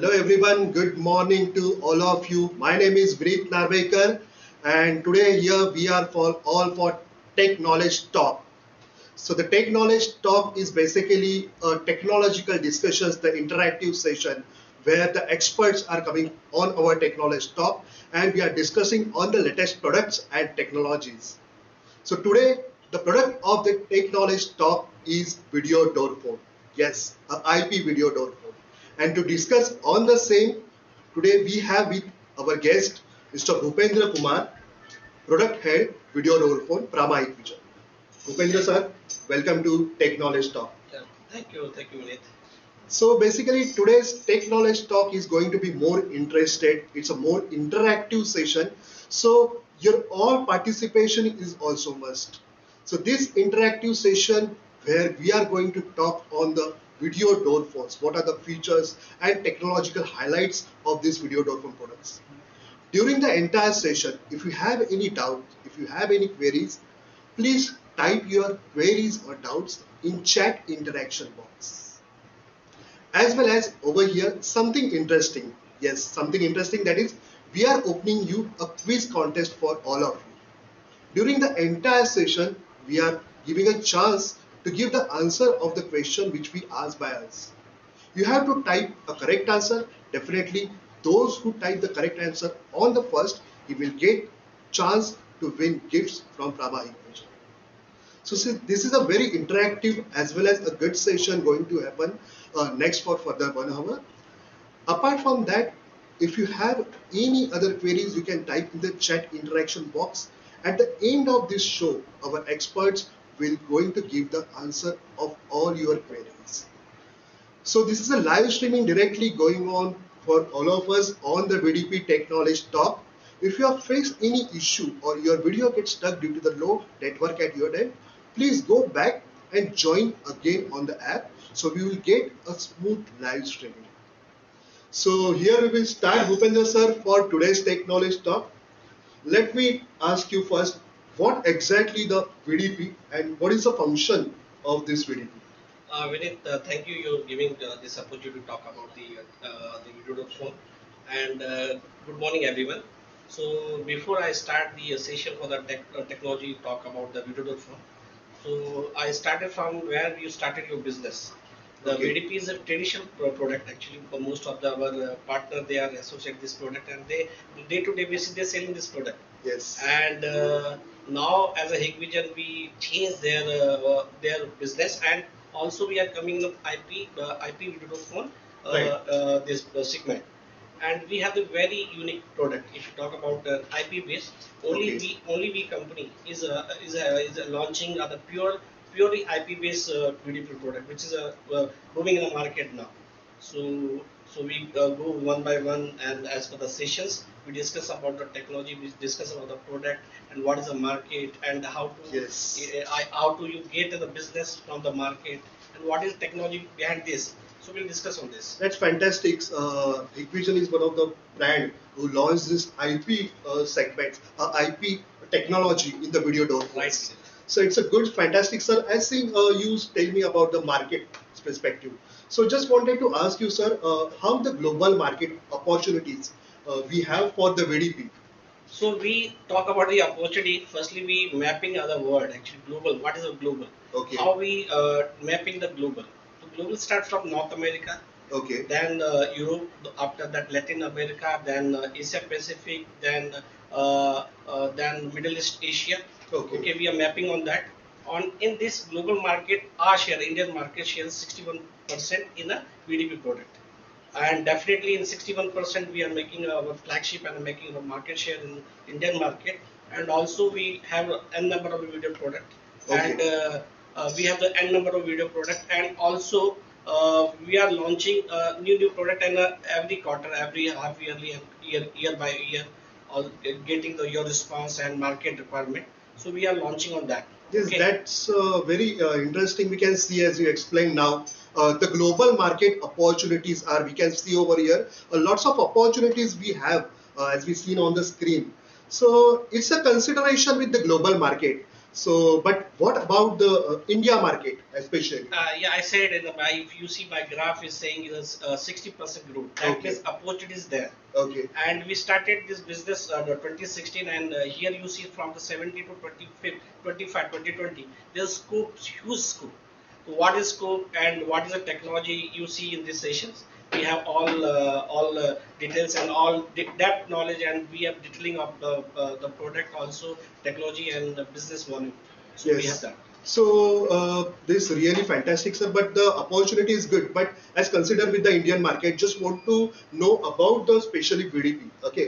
Hello everyone, good morning to all of you. My name is Vineet Narvekar and today here we are for Tech Knowledge Talk. So the Tech Knowledge Talk is basically a technological discussions, the interactive session where the experts are coming on our Tech Knowledge Talk and we are discussing on the latest products and technologies. So today the product of the Tech Knowledge Talk is video door phone. Yes, a IP video door phone. And to discuss on the same, today we have with our guest Mr. Bhupendra Kumar, Product Head Video Door Phone, Prama Hikvision. Bhupendra sir, welcome to Tech Knowledge Talk. Yeah, thank you, Vineet. So basically today's Tech Knowledge Talk is going to be more interested. It's a more interactive session. So your all participation is also must. So this interactive session where we are going to talk on the video door phones. What are the features and technological highlights of these video door phone products? During the entire session, if you have any doubt, if you have any queries, please type your queries or doubts in chat interaction box. As well as over here, something interesting. Yes, something interesting, that is, we are opening you a quiz contest for all of you. During the entire session, we are giving a chance to give the answer of the question which we asked by us. You have to type a correct answer. Definitely, those who type the correct answer on the first, you will get chance to win gifts from Prabha Equation. So see, this is a very interactive as well as a good session going to happen next for further 1 hour. Apart from that, if you have any other queries, you can type in the chat interaction box. At the end of this show, our experts will going to give the answer of all your queries. So this is a live streaming directly going on for all of us on the VDP Tech Knowledge Talk. If you have faced any issue or your video gets stuck due to the low network at your end, please go back and join again on the app so we will get a smooth live streaming. So here we will start, Bhupendra sir, for today's Tech Knowledge Talk. Let me ask you first, what exactly the VDP and what is the function of this VDP? Vineet, thank you. You're giving this opportunity to talk about the video phone. And good morning, everyone. So before I start the session for the technology talk about the video phone, so I started from where you started your business. The Okay. VDP is a traditional product actually. For most of our partner, they are associated this product, and they day to day basis they're selling this product. Yes. And now as a Hikvision, we change their business, and also we are coming up IP video phone Right. this segment, and we have a very unique product. If you talk about IP based, Okay. only we company is launching the purely IP based beautiful product, which is booming in the market now. So we go one by one, and as per the sessions, we discuss about the technology, we discuss about the product, and what is the market, and how to Yes. how do you get the business from the market, and what is technology behind this. So we'll discuss on this. That's fantastic. Hikvision is one of the brand who launched this IP segment, IP technology in the video door. Right. So it's a good, fantastic, sir. I think you tell me about the market perspective. So just wanted to ask you, sir, how the global market opportunities we have for the VDP. So we talk about the opportunity. Firstly, we mapping other world, actually global. What is a global? Okay. How we mapping the global? So global starts from North America, Okay. then Europe, after that Latin America, then Asia Pacific, then Middle East Asia. Okay. Okay, we are mapping on that. On in this global market, our share, Indian market share is 61% in a VDP product. And definitely in 61% we are making our flagship and making our market share in Indian market, and also we have n number of video product. Okay. And we have the n number of video product, and also we are launching new product, and every quarter, every half yearly, and year by year, getting your response and market requirement. So we are launching on that. Yes, Okay. that's very interesting. We can see, as you explained now, the global market opportunities are, we can see over here, lots of opportunities we have as we seen on the screen. So it's a consideration with the global market. So, but what about the India market, especially? Yeah, I said in if you see my graph is saying it is 60% growth. That Okay. means opportunity is there. Okay. And we started this business 2016, and here you see from the 70 to 25, 2020, there's scope, huge scope. So what is scope and what is the technology you see in these sessions? We have all details and all depth knowledge, and we are detailing of the product also, technology and the business volume. So we have Yes. that. So this really fantastic, sir. But the opportunity is good. But as considered with the Indian market, just want to know about the specially VDP. Okay,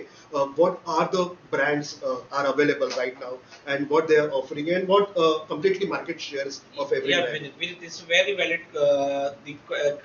what are the brands are available right now, and what they are offering, and what completely market shares of every Yeah, brand. it's very valid. The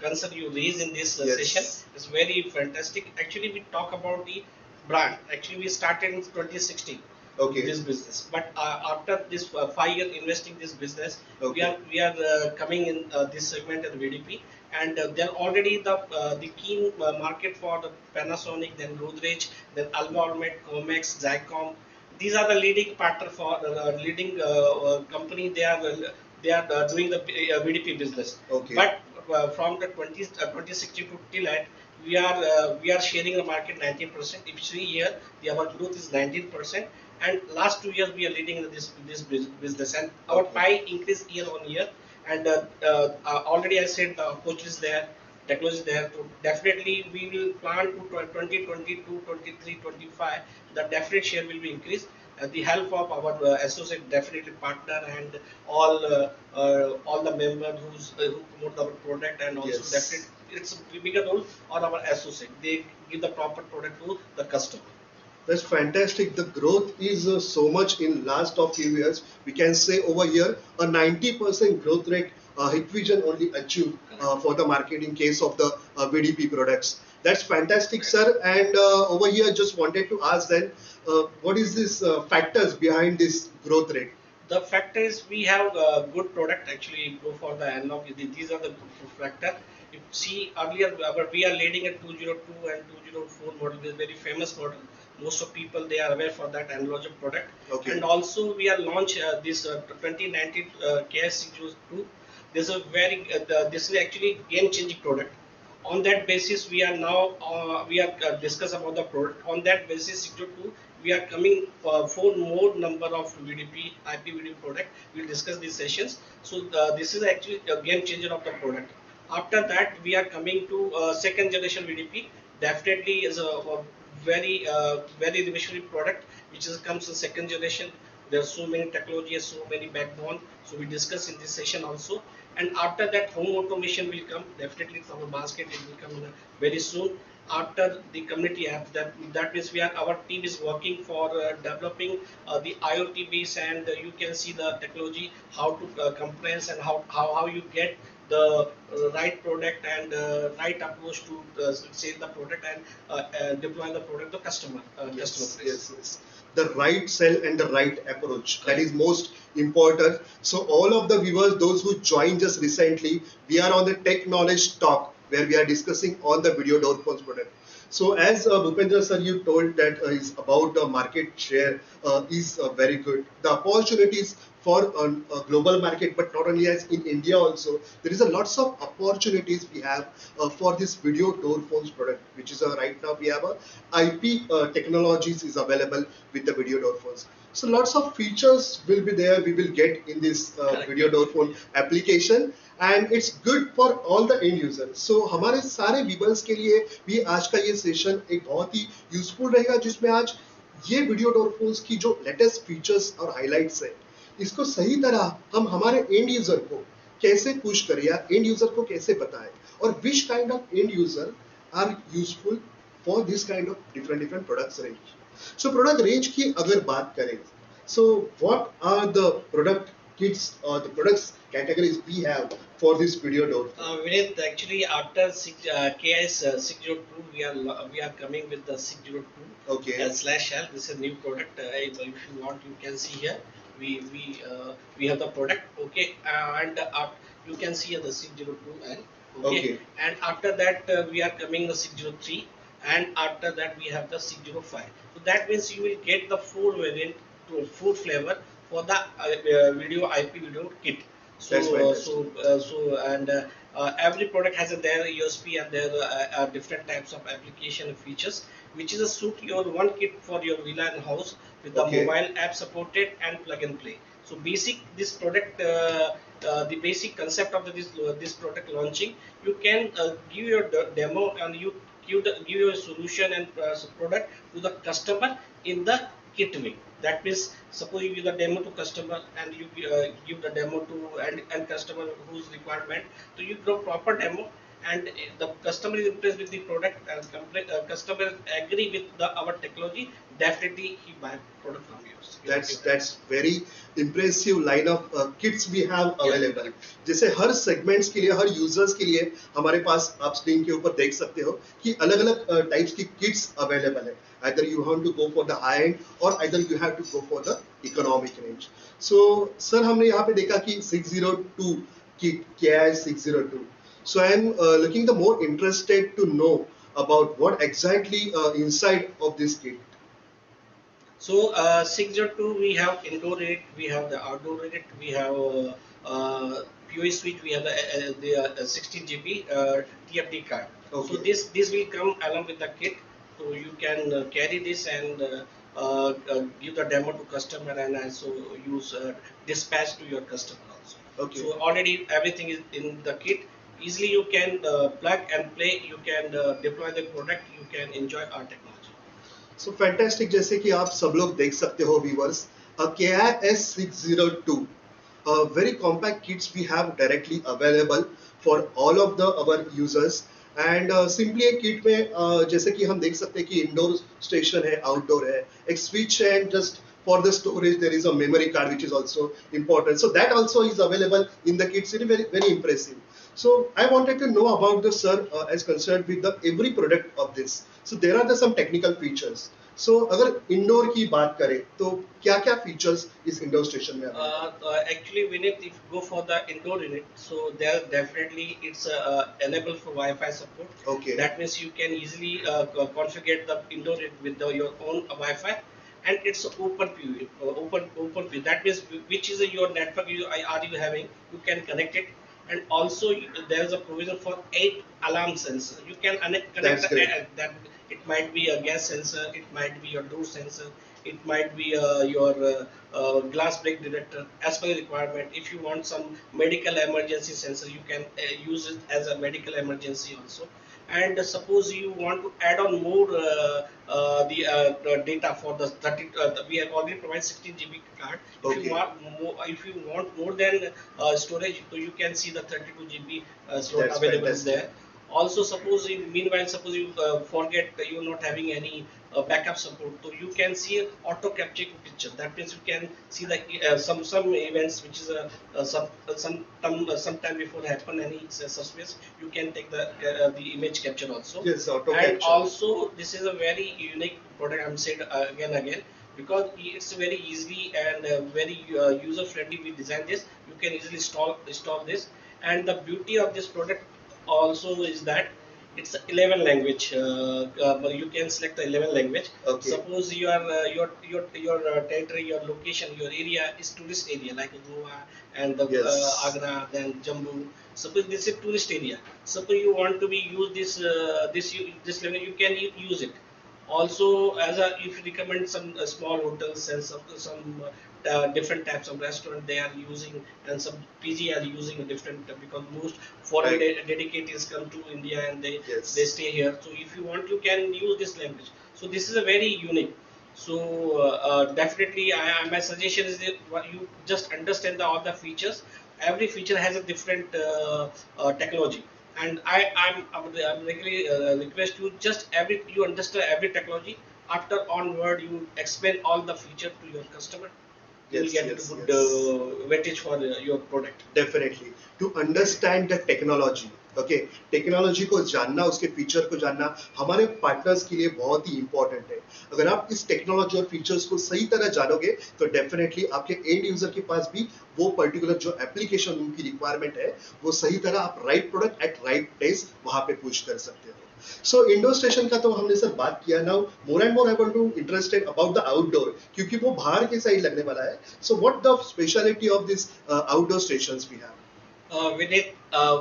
concern you raise in this Yes. session is very fantastic. Actually, we talk about the brand. Actually, we started in 2016 Okay. this business, but after this 5 years investing this business, Okay. we are coming in this segment at VDP, and they're already the key market for the Panasonic, then Godrej, then Alba Ormet, Comex, Zycom. These are the leading partner for leading company. They are doing the VDP business. Okay. But from the 2016 to till at, we are sharing the market 19%. If 3 year, our growth is 19%, and last 2 years we are leading this business, and our Okay. pie increase year on year. And already I said the approach is there, technology is there. So definitely we will plan to 2022, 23, 25. The definite share will be increased. The help of our associate, definitely partner, and all the members who promote our product, and also Yes. definitely it's a bigger role on our associate. They give the proper product to the customer. That's fantastic. The growth is so much in last of few years. We can say over here a 90% growth rate Hikvision only achieved for the market in case of the VDP products. That's fantastic, sir. And over here, just wanted to ask then, what is this factors behind this growth rate? The factor is we have a good product. Actually, go for the analog. These are the factor. You see earlier, we are leading at 202 and 204 model. This very famous model. Most of people they are aware for that analog product. Okay. And also we are launch this 2019 KS602. This is a this is actually game changing product. On that basis, we are now we are discuss about the product. On that basis, 602, we are coming for more number of VDP IP VDP product. We'll discuss these sessions. So this is actually a game changer of the product. After that, we are coming to second generation VDP. Definitely is a very revolutionary product which is comes in second generation. There are so many technologies, so many backbone. So we discuss in this session also. And after that, home automation will come. Definitely, our basket it will come very soon. After the community apps, that means our team is working for developing the IoT base, and you can see the technology, how to compliance, and how you get the right product and right approach to sell the product and deploy the product to customer customer Yes, place. yes, yes. The right sell and the right approach. That is most important. So all of the viewers, those who joined us recently, we are on the Tech Knowledge Talk where we are discussing on the video door phones product. So as Bhupendra sir, you told that is about the market share is very good. The opportunities for a global market, but not only as in India also, there is a lots of opportunities we have for this video door phones product, which is right now we have a IP technologies is available with the video door phones. So lots of features will be there. We will get in this video door phone application, and it's good for all the end users. So हमारे सारे viewers के लिए भी आज का ये session एक बहुत ही यूजफुल रहेगा, जिसमें आज ये वीडियो डोर फोन्स की जो लेटेस्ट फीचर्स और हाइलाइट्स है, इसको सही तरह हम हमारे एंड यूजर को कैसे पुश करें या एंड यूजर को कैसे बताएं, और which kind of end user are useful for this kind of different different products range. So product range की अगर बात करें, so what are the product kits or the products categories we have for this video door? Vinith, actually after KS 602, we are coming with the 602 Okay. slash L. This is a new product. If you want, you can see here. We have the product. Okay, and you can see the 602 L. Okay. And after that, we are coming the 603, and after that we have the 605. So that means you will get the four variant to food flavor for the IP video kit. That's fantastic. Every product has their USP and their different types of application features, which is a suit your one kit for your villa and house with the Okay. mobile app supported and plug and play. So basic this product, the basic concept of this product launching, you can give your demo and you give your solution and product to the customer in the kit way. That means suppose you give the demo to customer and you give the demo to and customer whose requirement, so you give proper demo and the customer is impressed with the product and customer agree with our technology, definitely he buy product from yours. That's very impressive line of kits we have Yeah. available. जैसे हर segments के लिए हर users के लिए हमारे पास आप screen के ऊपर देख सकते हो कि अलग अलग टाइप्स की किट्स अवेलेबल है. Either you want to go for the high end or either you have to go for the economic range. So sir हमने यहाँ पे देखा कि 602 kit क्या है 602. So I am looking the more interested to know about what exactly inside of this kit. So 602 we have indoor unit, we have the outdoor unit, we have POE suite, we have the 16 GB TFT card. Okay. So this will come along with the kit. So you can carry this and give the demo to customer and also use dispatch to your customer also. Okay. So already everything is in the kit. Easily you can plug and play. You can deploy the product. You can enjoy our technology. So fantastic. जैसे कि आप सब लोग देख सकते हो viewers, a KIS 602, very compact kits we have directly available for all of the our users. And simply एक kit में जैसे कि हम देख सकते हैं कि indoor station है, outdoor है, एक switch है, and just for the storage there is a memory card which is also important. So that also is available in the kits. It is very very impressive. So I wanted to know about the sir as concerned with the every product of this. So there are the some technical features. So अगर indoor की बात करें तो क्या-क्या features इस indoor station में available? Actually, Vinit, if you go for the indoor unit, so there definitely it's enabled for Wi-Fi support. Okay. That means you can easily configure the indoor unit with your own Wi-Fi, and it's open view, open view. That means which is your network are you having? You can connect it, and also there is a provision for 8 alarm sensor. You can connect That's great. that. It might be a gas sensor, it might be your door sensor, it might be your glass break detector as per your requirement. If you want some medical emergency sensor, you can use it as a medical emergency also. And suppose you want to add on more the data for the 30, we have already provided 16 GB card. Okay. If you want more than storage, so you can see the 32 GB slot That's available fantastic. there. Also, suppose you forget that you're not having any backup support, so you can see auto capture picture. That means you can see the some events which is sometime before happen any suspicious, you can take the image capture also. Yes, auto And capture. also this is a very unique product. I'm saying again because it's very easily and very user friendly. We designed this. You can easily install this, and the beauty of this product also is that it's 11 language. But you can select the 11 language. Okay. Suppose your territory, your location, your area is tourist area like Goa and the Yes. Agra, then Jammu. Suppose this is tourist area. Suppose you want to be use this level, you can use it. Also, as a if you recommend some small hotels and some different types of restaurant they are using, and some PG are using a different because most foreign Right. dedicators come to India and Yes. they stay here. So if you want, you can use this language. So this is a very unique. So definitely, my suggestion is that you just understand all the features. Every feature has a different technology, and I'm really request you just you understand every technology. After onward, you explain all the feature to your customer. You will Yes, get yes, a good yes. weightage for your product. Definitely. To understand the technology, okay, technology को जानना, उसके feature को जानना हमारे partners के लिए बहुत ही important है. अगर आप इस टेक्नोलॉजी और फीचर्स को सही तरह जानोगे तो डेफिनेटली आपके एंड यूजर के पास भी वो पर्टिकुलर जो एप्लीकेशन उनकी रिक्वायरमेंट है वो सही तरह आप right product at right place वहां पे पुश कर सकते हो. सो इंडोर स्टेशन का तो हमने सर बात किया. Now more and more I want to interested about the outdoor, क्योंकि वो बाहर के साइड लगने वाला है. So what the speciality of this outdoor stations we have? With it,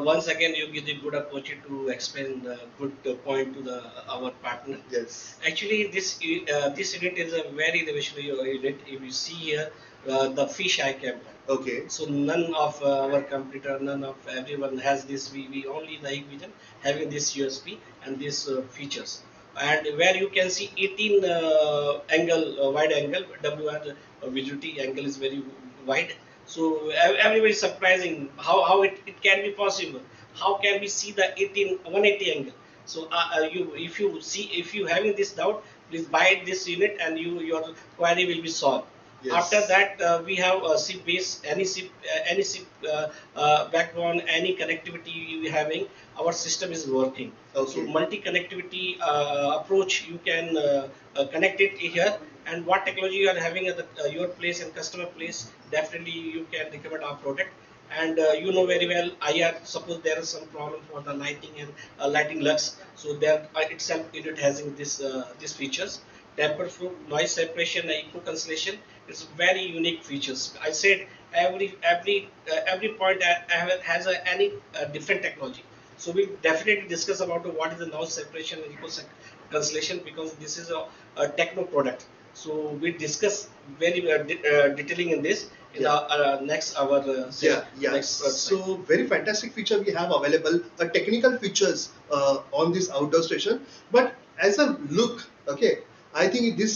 once again, you give the good opportunity to explain the good point to the our partner. Yes. Actually, this unit is a very revolutionary unit. If you see here, the fish eye camera. Okay. So none of our competitor, none of everyone has this. We only the Hikvision having this USP and these features. And where you can see 18 angle, wide angle, WR visibility angle is very wide. So everybody is surprising how it can be possible. How can we see the 180 angle? So you if you having this doubt, please buy this unit and your query will be solved. Yes. After that, we have a SIP base, any SIP backbone, any connectivity we having, our system is working. Okay. So multi-connectivity approach, you can connect it here. And what technology you are having at your place and customer place, definitely you can recommend our product. And you know very well, IR, suppose there is some problem for the lighting and lighting lux, so there itself it having these features. Tamper proof, noise separation, eco cancellation. It's very unique features. I said every point has any different technology. So we definitely discuss about what is the noise separation and eco cancellation, because this is a techno product. So we discuss very detailing in this in Yeah. our next hour. Next, So very fantastic feature we have available. Technical features on this outdoor station, but as a look, okay, I think this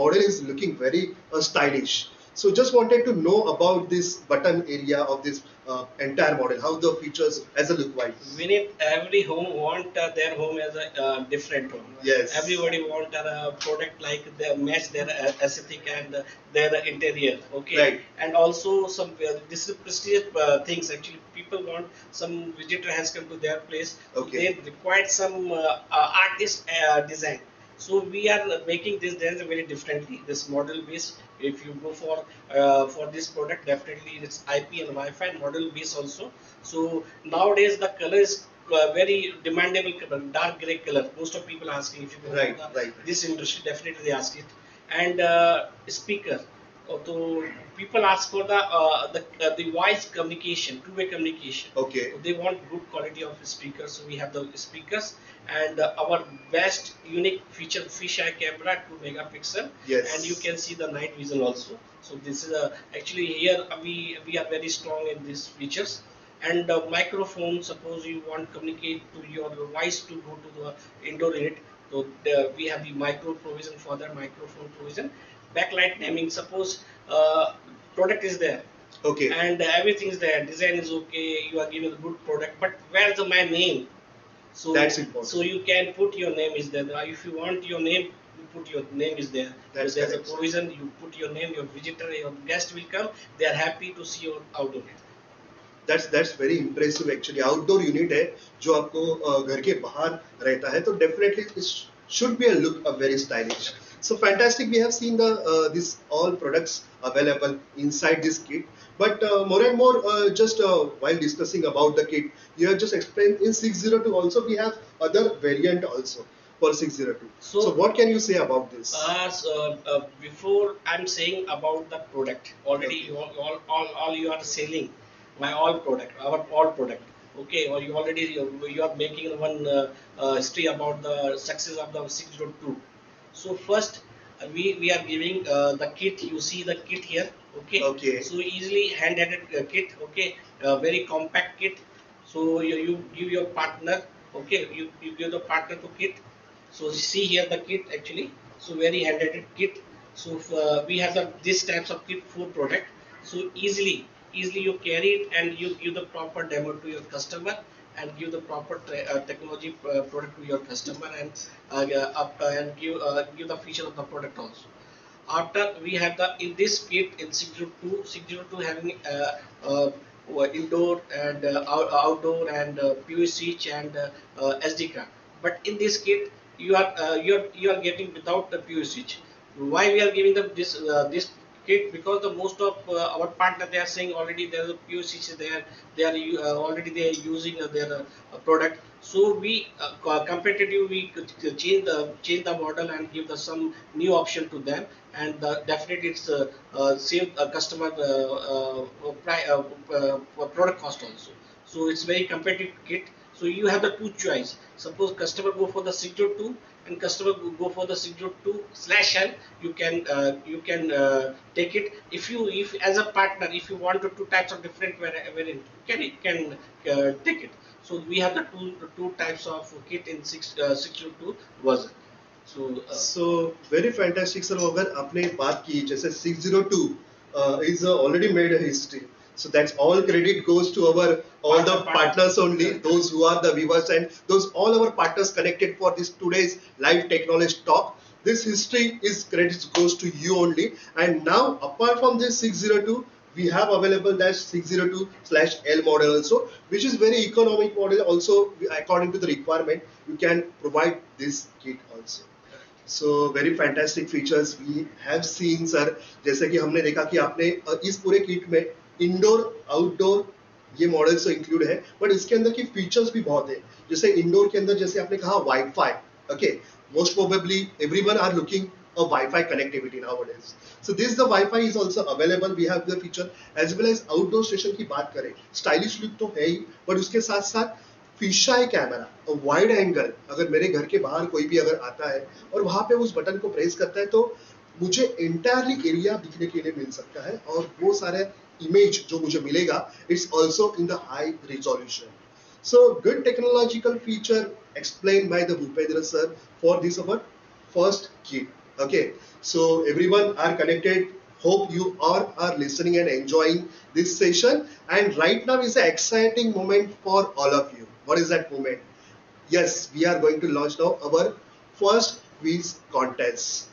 model is looking very stylish. So just wanted to know about this button area of this entire model, how the features as a look wise. We need every home want their home as a different home. Yes. Everybody want a product like they match their aesthetic and their interior. Okay. Right. And also some this is prestigious things. Actually, people want some visitor has come to their place. Okay. They require some artist design. So we are making this design very differently. This model base, if you go for this product, definitely it's IP and Wi-Fi model base also. So nowadays the color is very demandable color, dark gray color. Most of people asking if you go Right, to right. this industry, definitely they ask it. And speaker. So people ask for the voice communication, two-way communication. Okay. So they want good quality of speakers, so we have the speakers. And our best unique feature, fisheye camera, 2 megapixel. Yes. And you can see the night vision also. So this is actually here we are very strong in these features. And microphone, suppose you want to communicate to your voice to go to the indoor unit. So we have the micro provision for the microphone provision. Backlight naming, suppose product is there. Okay. And everything is there, design is okay, you are giving a good product, but where is my name? So that's important. So you can put your name is there. If you want your name, you put your name is there. That's there's correct. a provision. You put your name. Your visitor, your guest will come. They are happy to see your outdoor unit. That's very impressive actually. Outdoor unit है जो आपको घर के बाहर रहता है, तो definitely it should be a look very stylish. So fantastic. We have seen the this all products available inside this kit. But more and more, just while discussing about the kit, you have just explained in 602 also we have other variant also for 602. So what can you say about this? Before I'm saying about the product, already Okay. all you are selling my all product, our all product. Okay, or you already you are making one history about the success of the 602. So first we are giving the kit. You see the kit here. Okay. Okay. So easily hand-handed kit. Okay. Very compact kit. So you give your partner. Okay. You give the partner to kit. So see here the kit actually. So very hand-handed kit. So we have this types of kit for product. So easily you carry it and you give the proper demo to your customer and give the proper technology product to your customer and give the feature of the product also. After we have the in this kit in 602 having indoor and outdoor and POE switch and SD card. But in this kit you are getting without the POE switch. Why we are giving them this kit, because the most of our partner, they are saying already there is a POCC there, they are already they are using their product. So we competitive, we could change the model and give the some new option to them, and definitely it's save a customer product cost also. So it's very competitive kit. So you have the two choice. Suppose customer go for the 602 and customer go for the 602/L. You can take it. If as a partner, if you want two types of different variant, you can take it. So we have the two types of kit in 602 version. So So very fantastic, sir. अगर आपने बात की जैसे 602 is already made a history. So that's all credit goes to our all the partners only, those who are the viewers and those all our partners connected for this today's live technology talk. This history is credit goes to you only. And now apart from this 602, we have available that 602/L model also, which is very economic model. Also, according to the requirement, you can provide this kit also. So very fantastic features we have seen sir. जैसे कि हमने देखा कि आपने इस पूरे kit में indoor outdoor ये मॉडल्स तो इंक्लूड है, बट इसके अंदर की फीचर्स भी बहुत है. जैसे इंडोर के अंदर जैसे आपने कहा wifi, okay, most probably everyone are looking a Wi-Fi connectivity nowadays. So this the Wi-Fi is also available. We have the feature as well as outdoor station की बात करें, स्टाइलिश लुक तो है ही, बट उसके साथ साथ फिशाई कैमरा, वाइड एंगल. अगर मेरे घर के बाहर कोई भी अगर आता है और वहां पे उस बटन को प्रेस करता है तो मुझे एंटायरली एरिया दिखने के लिए मिल सकता है, और वो सारे इमेज जो मुझे मिलेगा it's also in the high resolution. So good technological feature explained by the Bhupendra sir for this our first kit. Okay, so everyone are connected. Hope you all are listening and enjoying this session. And right now is an exciting moment for all of you. What is that moment? Yes, we are going to launch now our first quiz contest.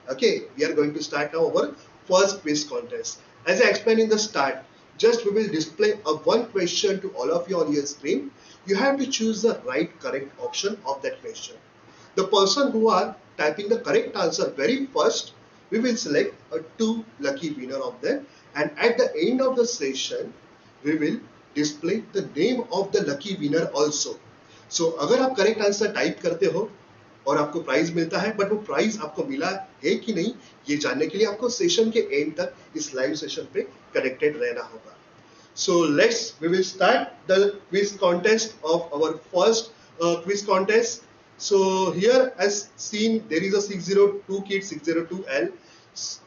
Okay, we are going to start now our first quiz contest. As I explained in the start, just we will display a one question to all of you on your screen. You have to choose the right correct option of that question. The person who are typing the correct answer very first, we will select a two lucky winner of them, and at the end of the session we will display the name of the lucky winner also. So अगर आप correct answer type करते हो और आपको prize मिलता है, but वो prize आपको मिला है कि नहीं ये जानने के लिए आपको सेशन के एंड तक इस लाइव सेशन पे कनेक्टेड रहना होगा. So we will start the quiz contest of our first quiz contest. So here as seen there is a 602 kit, 602L.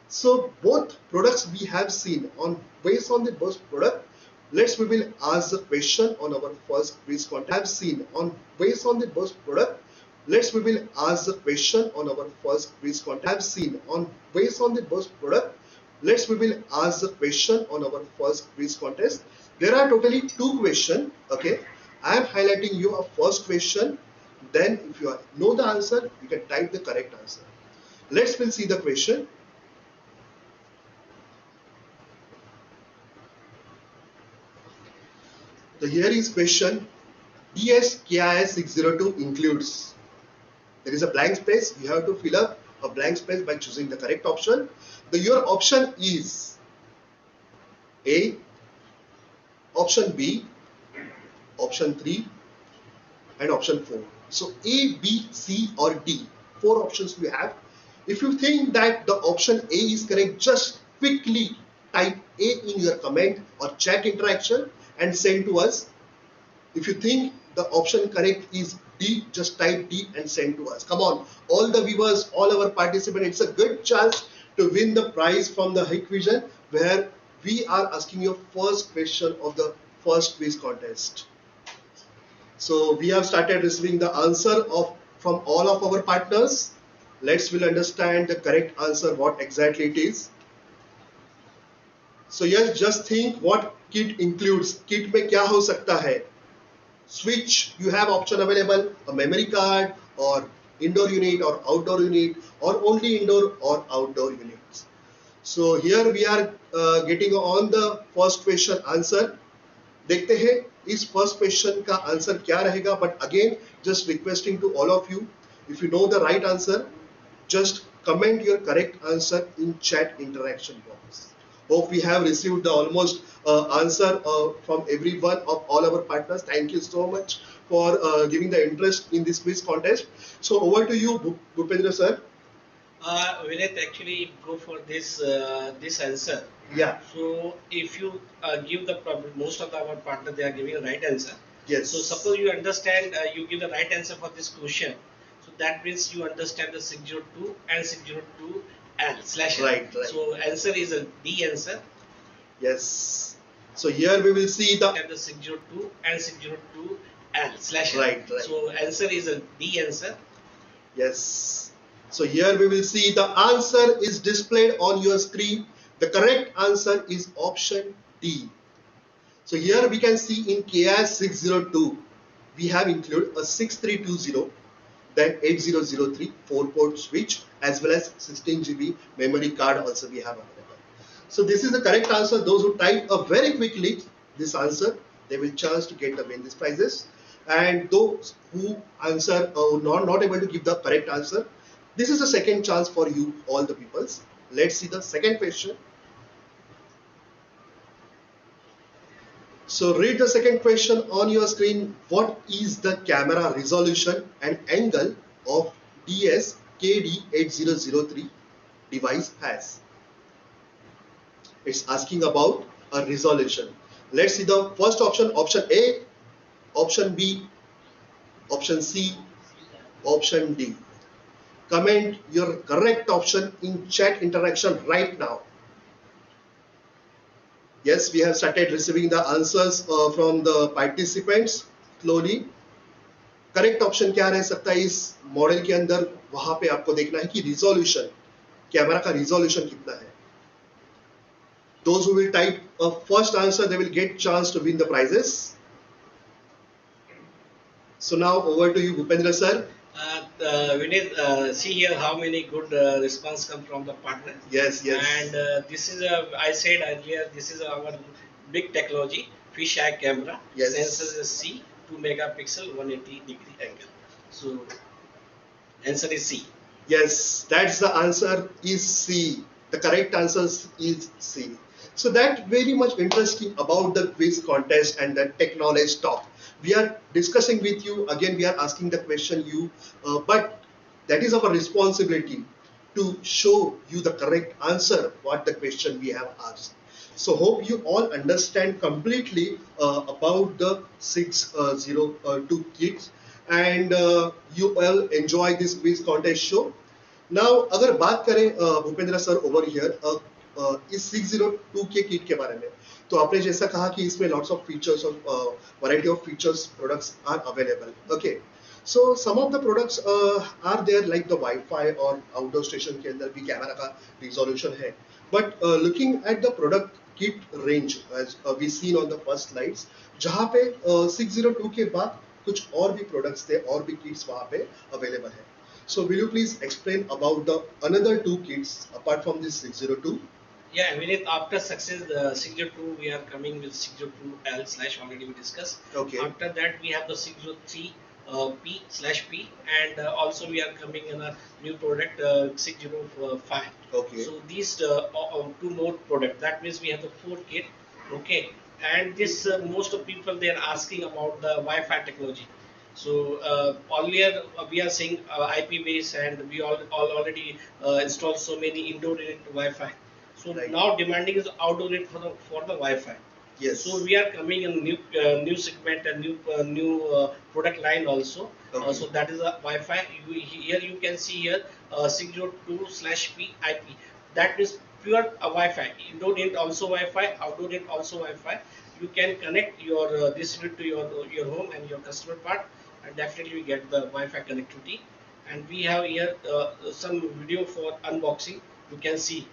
So both products we have seen on based on the both product. We will ask the question on our first quiz contest. Have seen on based on the both product. We will ask the question on our first quiz contest. Have seen on based on the both product. We will ask the question on our first quiz contest. There are totally two questions. Okay, I am highlighting you a first question. Then if you know the answer, you can type the correct answer. We'll see the question. So here is question. DSKIS 602 includes. There is a blank space. You have to fill up a blank space by choosing the correct option. Your option is A, option B, option 3, and option 4. So A, B, C or D. 4 options we have. If you think that the option A is correct, just quickly type A in your comment or chat interaction and send to us. If you think the option correct is D, just type D and send to us. Come on, all the viewers, all our participants, it's a good chance to win the prize from the Hikvision, where we are asking your first question of the first quiz contest. So we have started receiving the answer from all of our partners. We'll understand the correct answer, what exactly it is. So yes, just think what kit includes. Kit में क्या हो सकता है? Switch, you have option available, a memory card or indoor unit or outdoor unit or only indoor or outdoor units. So here we are getting on the first question answer. देखते हैं इस first question का answer क्या रहेगा. But again, just requesting to all of you, if you know the right answer, just comment your correct answer in chat interaction box. Hope we have received the almost answer from everyone of all our partners. Thank you so much for giving the interest in this quiz contest. So over to you, Bhupendra sir. Vinith, actually go for this answer. Yeah. So if you give the most of our partner they are giving a right answer. Yes. So suppose you understand you give the right answer for this question. So that means you understand the 602 and 602 L slash L. Right. So answer is a D answer. Yes. So here we will see the 602 and 602 L slash L. Right. So answer is a D answer. Yes. So here we will see the answer is displayed on your screen. The correct answer is option D. So here we can see in KIS 602, we have included a 6320, then 8003 4-port switch, as well as 16 GB memory card also we have available. So this is the correct answer. Those who type very quickly this answer, they will chance to get the win these prizes. And those who answer not able to give the correct answer, this is a second chance for you all the peoples. Let's see the second question. So read the second question on your screen. What is the camera resolution and angle of DS-KD8003 device has? It's asking about a resolution. Let's see the first option, option A, option B, option C, option D. Comment your correct option in chat interaction right now. Yes, we have started receiving the answers from the participants slowly. Correct option क्या रह सकता है इस model के अंदर? वहां पे आपको देखना है कि रिजोल्यूशन, कैमरा का रिजोल्यूशन कितना है. Those who will type a first answer, they will get chance to win the prizes. So now over to you, Bhupendra sir. We need see here how many good response come from the partner. Yes, yes. And this is I said earlier, this is our big technology, fisheye camera. Yes. Sensor is C, 2 megapixel, 180-degree angle. So answer is C. Yes, that's the answer is C. The correct answer is C. So that very much interesting about the quiz contest and the tech knowledge talk. We are discussing with you, again we are asking the question you, but that is our responsibility to show you the correct answer what the question we have asked. So hope you all understand completely about the 602 kits and you all enjoy this quiz contest show. Now अगर बात करें Bhupendra sir over here इस 602 के kit के बारे में, तो आपने जैसा कहा कि इसमें लॉट्स ऑफ फीचर्स और variety of features products are available. Okay, so some of the products are there like the wifi और आउटडोर स्टेशन के अंदर भी कैमरा का रिजोल्यूशन है. But looking at the product kit range as we seen on the first slides, जहाँ पे 602 के बाद कुछ और भी प्रोडक्ट्स थे और भी किट्स वहाँ पे अवेलेबल है. So will you please explain about the another two kits apart from this 602? Yeah, I mean, after success the 602, we are coming with 602L slash already we discussed. Okay. After that we have the 603 P slash P, and also we are coming in a new product 605. Okay. So these two more product, that means we have the 4 kit. Okay, and this most of people they are asking about the Wi-Fi technology. So earlier we are saying IP base, and we all already installed so many indoor unit Wi-Fi. So Right. now demanding is outdoor unit for the Wi-Fi. Yes. So we are coming in new segment and new product line also. Okay. So that is a Wi-Fi. Here you can see here 602/P IP. That is pure Wi-Fi. Indoor unit also Wi-Fi, outdoor unit also Wi-Fi. You can connect your this unit to your home and your customer part, and definitely we get the Wi-Fi connectivity. And we have here some video for unboxing. You can see.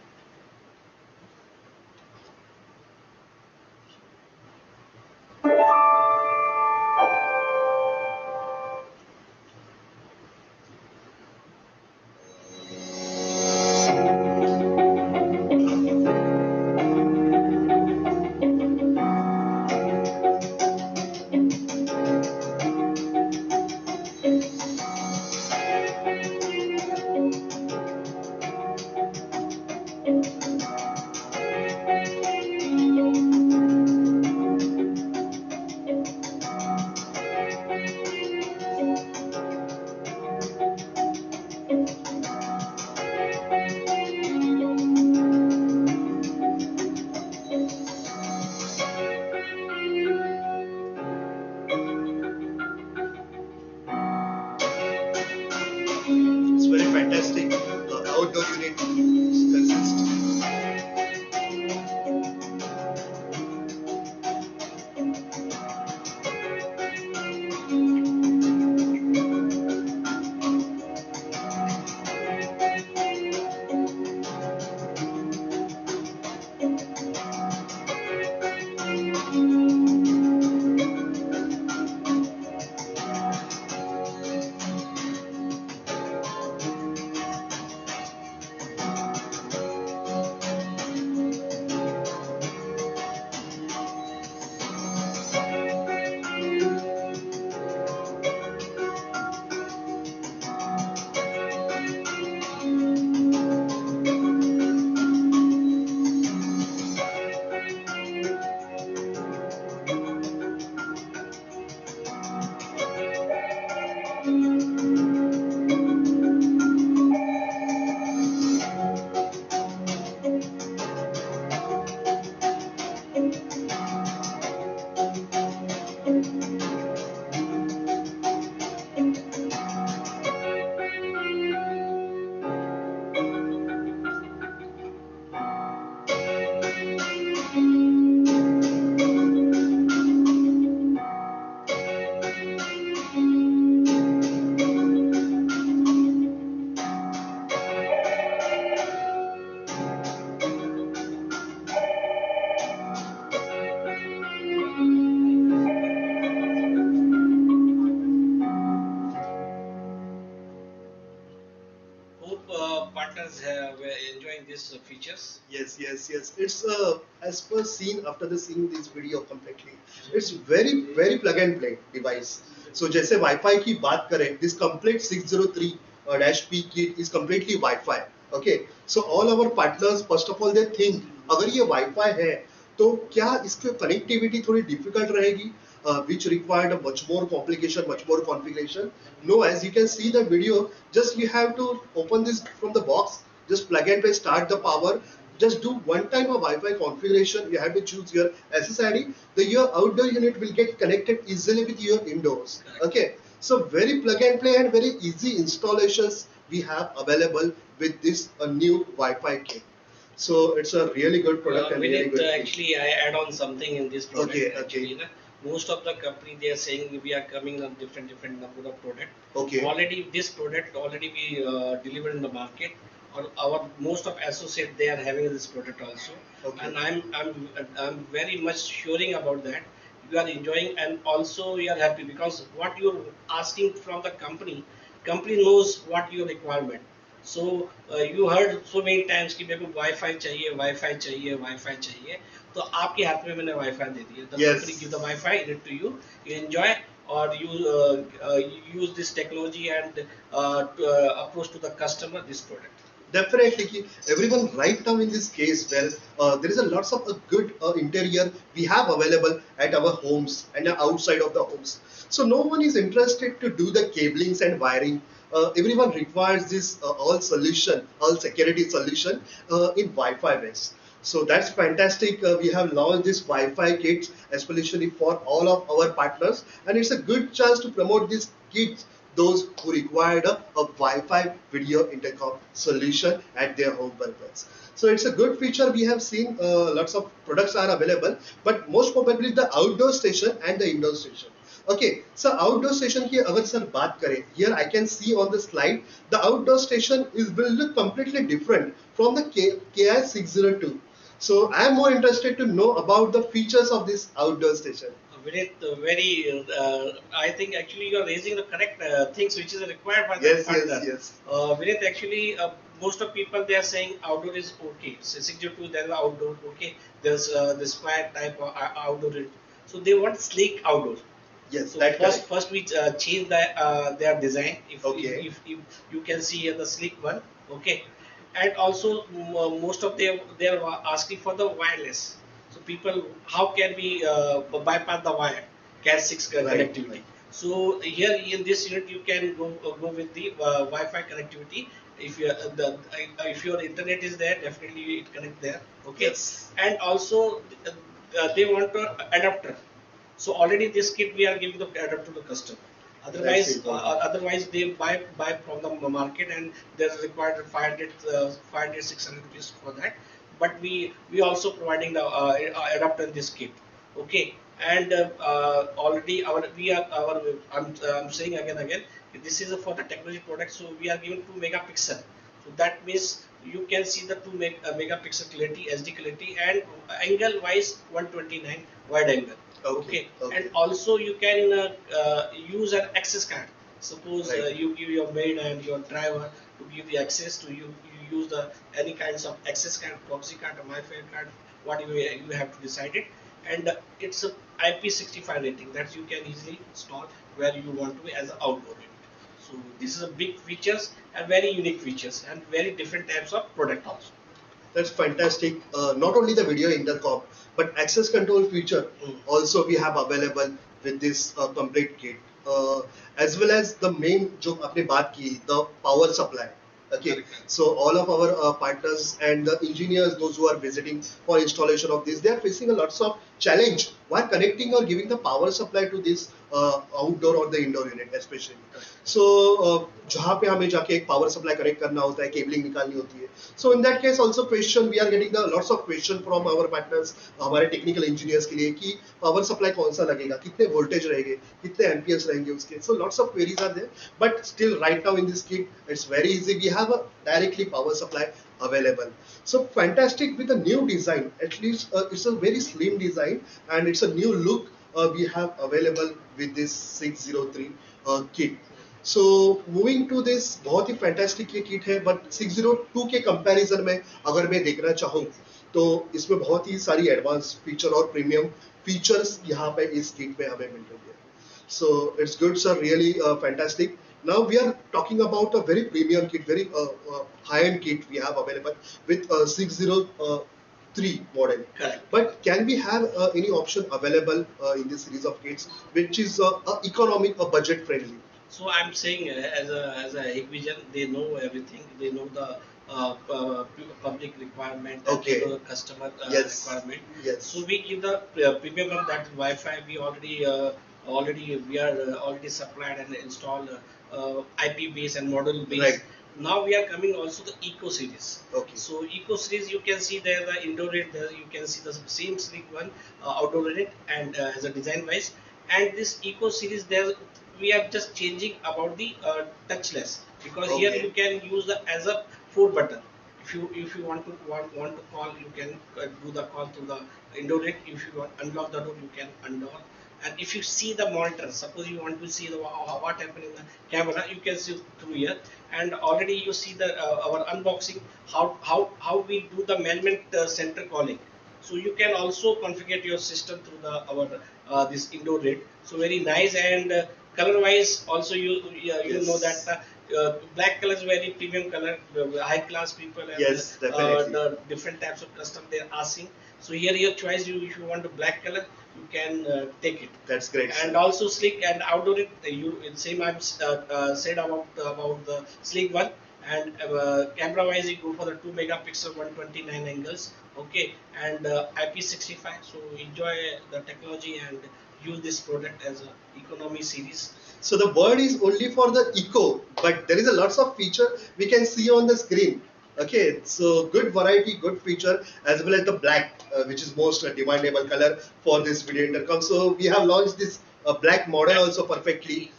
these features? Yes. It's as per seen after the seeing this video completely. It's very plug and play device. So जैसे Wi-Fi की बात करें, this complete 603 dash P kit is completely Wi-Fi. Okay. So all our partners first of all they think अगर ये Wi-Fi है तो क्या इसकी कनेक्टिविटी थोड़ी डिफिकल्ट रहेगी which required a much more complication, much more configuration. No, as you can see the video, just you have to open this from the box, just plug and play, start the power. Just do one time of Wi-Fi configuration. You have to choose your SSID. Your outdoor unit will get connected easily with your indoors. Okay, so very plug and play and very easy installations we have available with this new Wi-Fi kit. So it's a really good product and really Vinit, good actually, I add on something in this product. Okay, actually, na. Most of the company they are saying we are coming on different number of product. Okay. Already this product already we delivered in the market. Or our most of associate they are having this product also. Okay. And I'm very much suring about that. You are enjoying and also you are happy because what you're asking from the company knows what your requirement. So you heard so many times कि मेरे को wifi चाहिए wifi चाहिए wifi चाहिए तो आपके हाथ में मैंने वाईफाई दे दिया. The Yes. company give the Wi-Fi it to you. You enjoy or you use this technology and approach to the customer this product. Definitely, everyone right now in this case where there is a lots of good interior we have available at our homes and outside of the homes. So no one is interested to do the cablings and wiring. Everyone requires this all security solution in Wi-Fi base. So that's fantastic. We have launched this Wi-Fi kits, especially for all of our partners, and it's a good chance to promote these kits those who required a Wi-Fi video intercom solution at their home purpose. So it's a good feature. We have seen lots of products are available, but most probably the outdoor station and the indoor station. Okay, so outdoor station की अगर sir बात करें, here I can see on the slide the outdoor station will look completely different from the KI602. So I am more interested to know about the features of this outdoor station. Vinit, I think actually you are raising the correct things which is required by the Yes, partner. yes. Vinit, actually, most of people they are saying outdoor is okay. So 602 there is outdoor okay. There's the square type of outdoor. So they want sleek outdoor. Yes, So that correct. first we change their design. Okay. If you can see here the sleek one, okay, and also most of them they are asking for the wireless. So people, how can we bypass the wire? Cat 6 Right, connectivity. right. So here in this unit you can go with the Wi-Fi connectivity. If if your internet is there, definitely it connect there. Okay, Yes. and also they want an adapter. So already this kit we are giving the adapter to the customer. That's important. Otherwise they buy from the market and there's required 500 600 rupees for that. But we also providing the adapter in this kit. Okay, and already I'm saying again this is for the technology product. So we are giving 2 megapixel. So that means you can see the 2 megapixel clarity, SD clarity, and angle wise 129 wide angle. Okay. And also you can use an access card. Suppose Right. you give your maid and your driver to give the access to you. You use the any kinds of access card, proxy card, or MiFi card, whatever you have to decide it. And it's a IP65 rating that you can easily install where you want to be as an outdoor unit. So this is a big features and very unique features and very different types of product also. That's fantastic. Not only the video intercom, but access control feature also we have available with this complete kit. As well as the main जो आपने बात की, the power supply. Okay, so all of our partners and the engineers, those who are visiting for installation of this, they are facing a lots of challenge while connecting or giving the power supply to this outdoor or the indoor unit especially. So जहाँ पे हमें जाके एक power supply connect करना होता है, cabling निकालनी होती है. So in that case also question we are getting the lots of question from our partners, हमारे technical engineers के लिए कि power supply कौन सा लगेगा, कितने voltage रहेंगे, कितने amperes रहेंगे उसके. So lots of queries are there, but still right now in this kit it's very easy. We have a directly power supply available. So fantastic with a new design. At least it's a very slim design and it's a new look we have available with this 603 kit. So moving to this, बहुत ही fantastic ये kit है, but 602 के comparison में अगर मैं देखना चाहूँ तो इसमें बहुत ही सारी एडवांस फीचर और प्रीमियम फीचर्स यहाँ पे इस किट में हमें मिल रही है. So it's good, sir. Really fantastic. Now we are talking about a very premium kit, very high-end kit we have available with 603 model. Correct. But can we have any option available in this series of kits which is economic, budget friendly? So I'm saying as a Hikvision, they know everything. They know the public requirement and Okay. they know the customer Yes. requirement. Yes. So we give the premium of that Wi-Fi. We already supplied and installed IP base and model base. Right. Now we are coming also the Eco series. Okay. So Eco series, you can see there the indoor unit. There you can see the same sleek one, outdoor unit, and as a design wise. And this Eco series, there we are just changing about the touchless, because here Okay. you can use the as a 4 button. If you want to call, you can do the call through the indoor unit. If you want unlock the door, you can unlock. And if you see the monitor, suppose you want to see the what happened in the camera, you can see through here. And already you see the our unboxing, how we do the management center calling. So you can also configure your system through the our this indoor rate. So very nice. And color wise also, you Yes. know that black color is very premium color, high class people, and Yes, definitely. the different types of custom they are asking. So here your choice, if you want a black color, you can take it. That's great. And sir. also sleek and outdoor it, same I've said about the sleek one. And camera wise, you go for the 2 megapixel 129 angles. Okay. And IP65. So enjoy the technology and use this product as a economy series. So the word is only for the eco, but there is a lots of feature we can see on the screen. Okay, so good variety, good feature, as well as the black, which is most demandable color for this video intercom. So we have launched this black model also perfectly.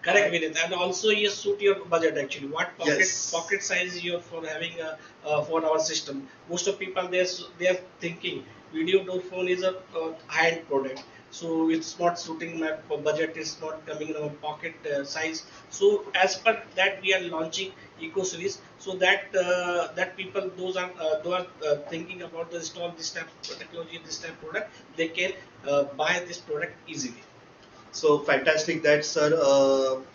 Correct, Vinith. And also you suit your budget actually. What Yes. pocket size you're for having for our system. Most of people they're thinking video door phone is a high-end product, so it's not suiting my budget. It's not coming in our pocket size. So as per that, we are launching Eco series, so that that people those are thinking about the install this type of technology, this type of product, they can buy this product easily. So fantastic that, sir.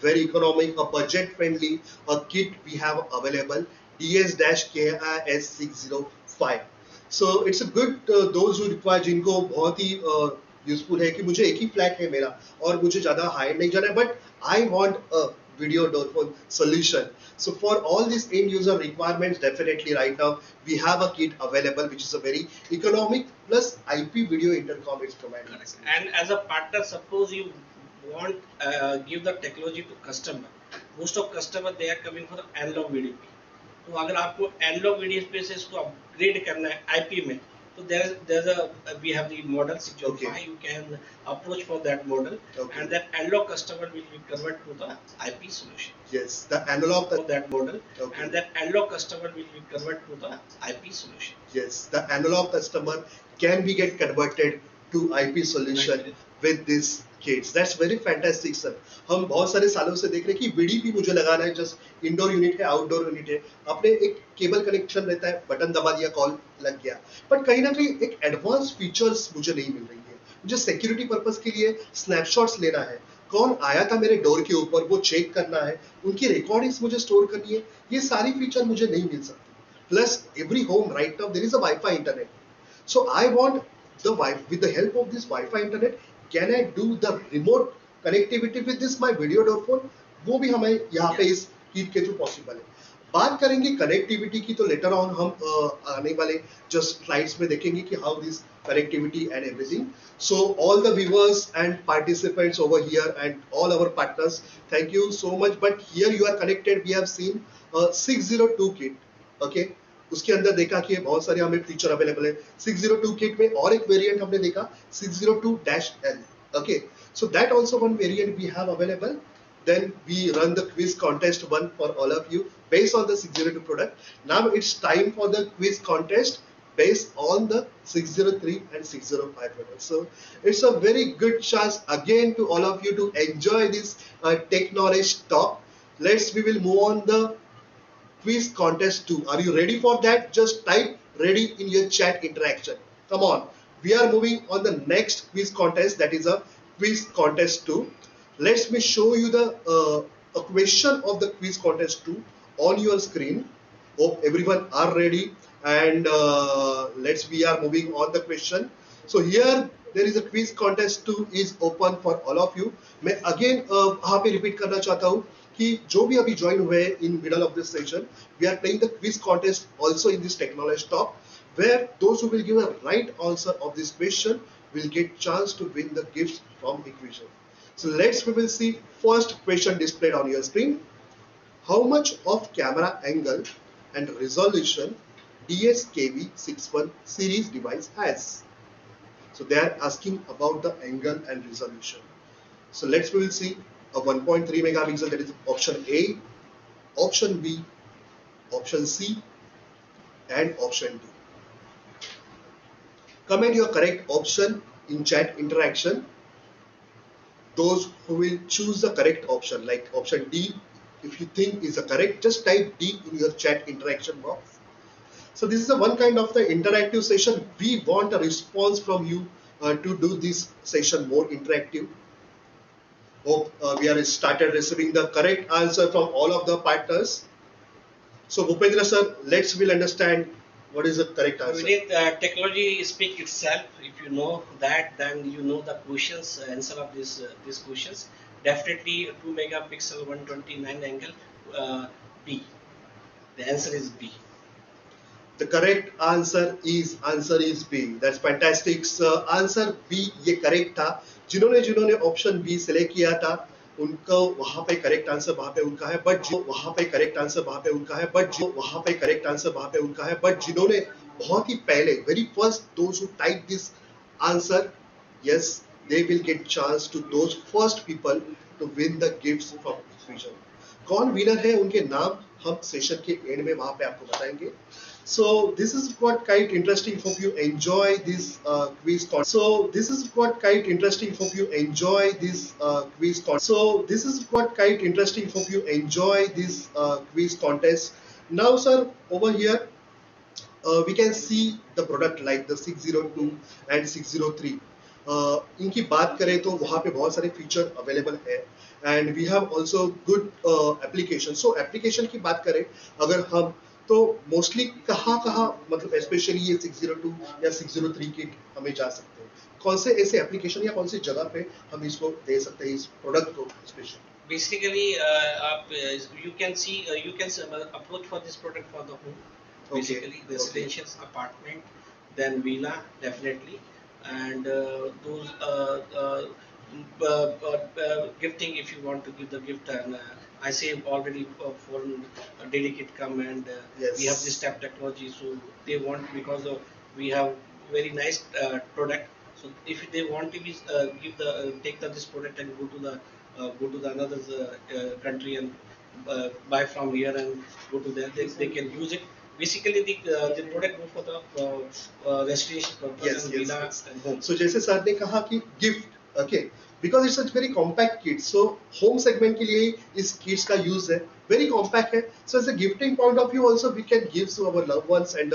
Very economic, a budget friendly a kit we have available, DS-KIS605. So it's a good those who require, जिनको बहुत ही useful है कि मुझे एक ही flat है मेरा और मुझे ज़्यादा हाई नहीं जाना है, but I want a video door phone solution. So for all these end user requirements, definitely right now we have a kit available which is a very economic plus IP video intercom it's providing. And as a partner, suppose you want give the technology to customer. Most of customer they are coming for analog VDP. तो अगर आपको analogue video से इसको upgrade करना है IP में, तो there's a we have the model 605. Okay. You can approach for that model. Okay. And that analog customer will be converted to the IP solution. Yes, the analog. For that model. Okay. And that analog customer will be converted to the IP solution. Yes, the analog customer can be get converted to IP solution with this kits. That's very fantastic, sir. हम बहुत सारे सालों से देख रहे हैं कि VDP मुझे लगाना है, जस्ट इंडोर यूनिट है, आउटडोर यूनिट है, आपने एक केबल कनेक्शन रहता है, बटन दबा दिया, कॉल लग गया, बट कहीं ना कहीं एक एडवांस फीचर्स मुझे नहीं मिल रही है. मुझे सिक्योरिटी पर्पस के लिए स्नैपशॉट्स लेना है, कौन आया था मेरे डोर के ऊपर वो चेक करना है, उनकी रिकॉर्डिंग्स मुझे स्टोर करनी है, ये सारी फीचर मुझे नहीं मिल सकती. Plus every home right now there is a Wi-Fi internet. So I want with the help of this Wi-Fi internet, can I do the remote connectivity with this my video door phone? वो भी हमें यहाँ पे इस कीट के through possible है. बात करेंगे कनेक्टिविटी की, तो लेटर ऑन हम आने वाले जस्ट स्लाइड्स में देखेंगे कि how this connectivity and everything. So all the viewers and participants over here and all our partners, thank you so much. But here you are connected, we have seen 602 kit. Okay, उसके अंदर देखा कि बहुत सारे हमें feature available है. 602 kit में और एक वेरिएंट हमने देखा 602-L. Okay, so that also one variant we have available. Then we run the quiz contest one for all of you based on the 602 product. Now it's time for the quiz contest based on the 603 and 605 product. So it's a very good chance again to all of you to enjoy this tech knowledge talk. we will move on the quiz contest 2. Are you ready for that? Just type ready in your chat interaction. Come on. We are moving on the next quiz contest, that is a quiz contest 2. Let me show you the a question of the quiz contest 2 on your screen. Hope everyone are ready, and we are moving on the question. So here there is a quiz contest 2 is open for all of you. मैं again यहाँ पे repeat करना चाहता हूँ कि जो भी अभी join हुए in middle of this session, we are playing the quiz contest also in this technology talk, where those who will give a right answer of this question will get chance to win the gifts from Equation. So we will see first question displayed on your screen. How much of camera angle and resolution DSKV61 series device has? So they are asking about the angle and resolution. So we will see a 1.3 megapixel, that is option A, option B, option C, and option D. Comment your correct option in chat interaction. Those who will choose the correct option, like option D, if you think is the correct, just type D in your chat interaction box. So this is a one kind of the interactive session. We want a response from you to do this session more interactive. Hope we are started receiving the correct answer from all of the partners. So Bhupendra sir, we'll understand what is the correct answer. Vinit, technology speak itself. If you know that, then you know the questions, answer of these questions. Definitely 2 megapixel 129 angle, B. The answer is B. The correct answer is B. That's fantastic. So answer B ये correct था. जिन्होंने option B select किया था, उनको वहाँ पे correct answer वहाँ पे उनका है. But जो वहाँ पे correct answer वहाँ पे उनका है. But जो वहाँ पे correct answer वहाँ पे उनका है. But जिन्होंने बहुत ही पहले, very first, those who type this answer, yes, they will get chance to those first people to win the gifts from Vision. कौन winner है, उनके नाम हम session के end में वहाँ पे आपको बताएंगे. So this is what quite interesting. Hope you enjoy this quiz. So this is what quite interesting. Hope you enjoy this quiz. So this is what quite interesting. Hope you enjoy this quiz contest. Now, sir, over here we can see the product like the 602 and 603. इनकी बात करें तो वहाँ पे बहुत सारे feature available है, and we have also good application. So application की बात करें अगर हम, तो मोस्टली कहाँ मतलब स्पेशली ये 602 या 603 किट हमें जा सकते हैं, कौन से ऐसे एप्लीकेशन या कौन सी जगह पे हम इसको दे सकते हैं, इस प्रोडक्ट को specially? Basically, you can approach for this product for the home. Basically, residential apartment, then villa definitely, and those gifting, if you want to give the gift. And I say already for daily kit come, and yes, we have this type technology, so they want, because we have very nice product. So if they want to be take this product and go to the another country and buy from here and go to there, they can use it. Basically the product go for the restoration purpose, and villa and home. So जैसे sir ने कहा कि gift, okay, because it's a very compact kit, so home segment के लिए इस kits का use है, very compact है. So as a gifting point of view also, we can give to our loved ones and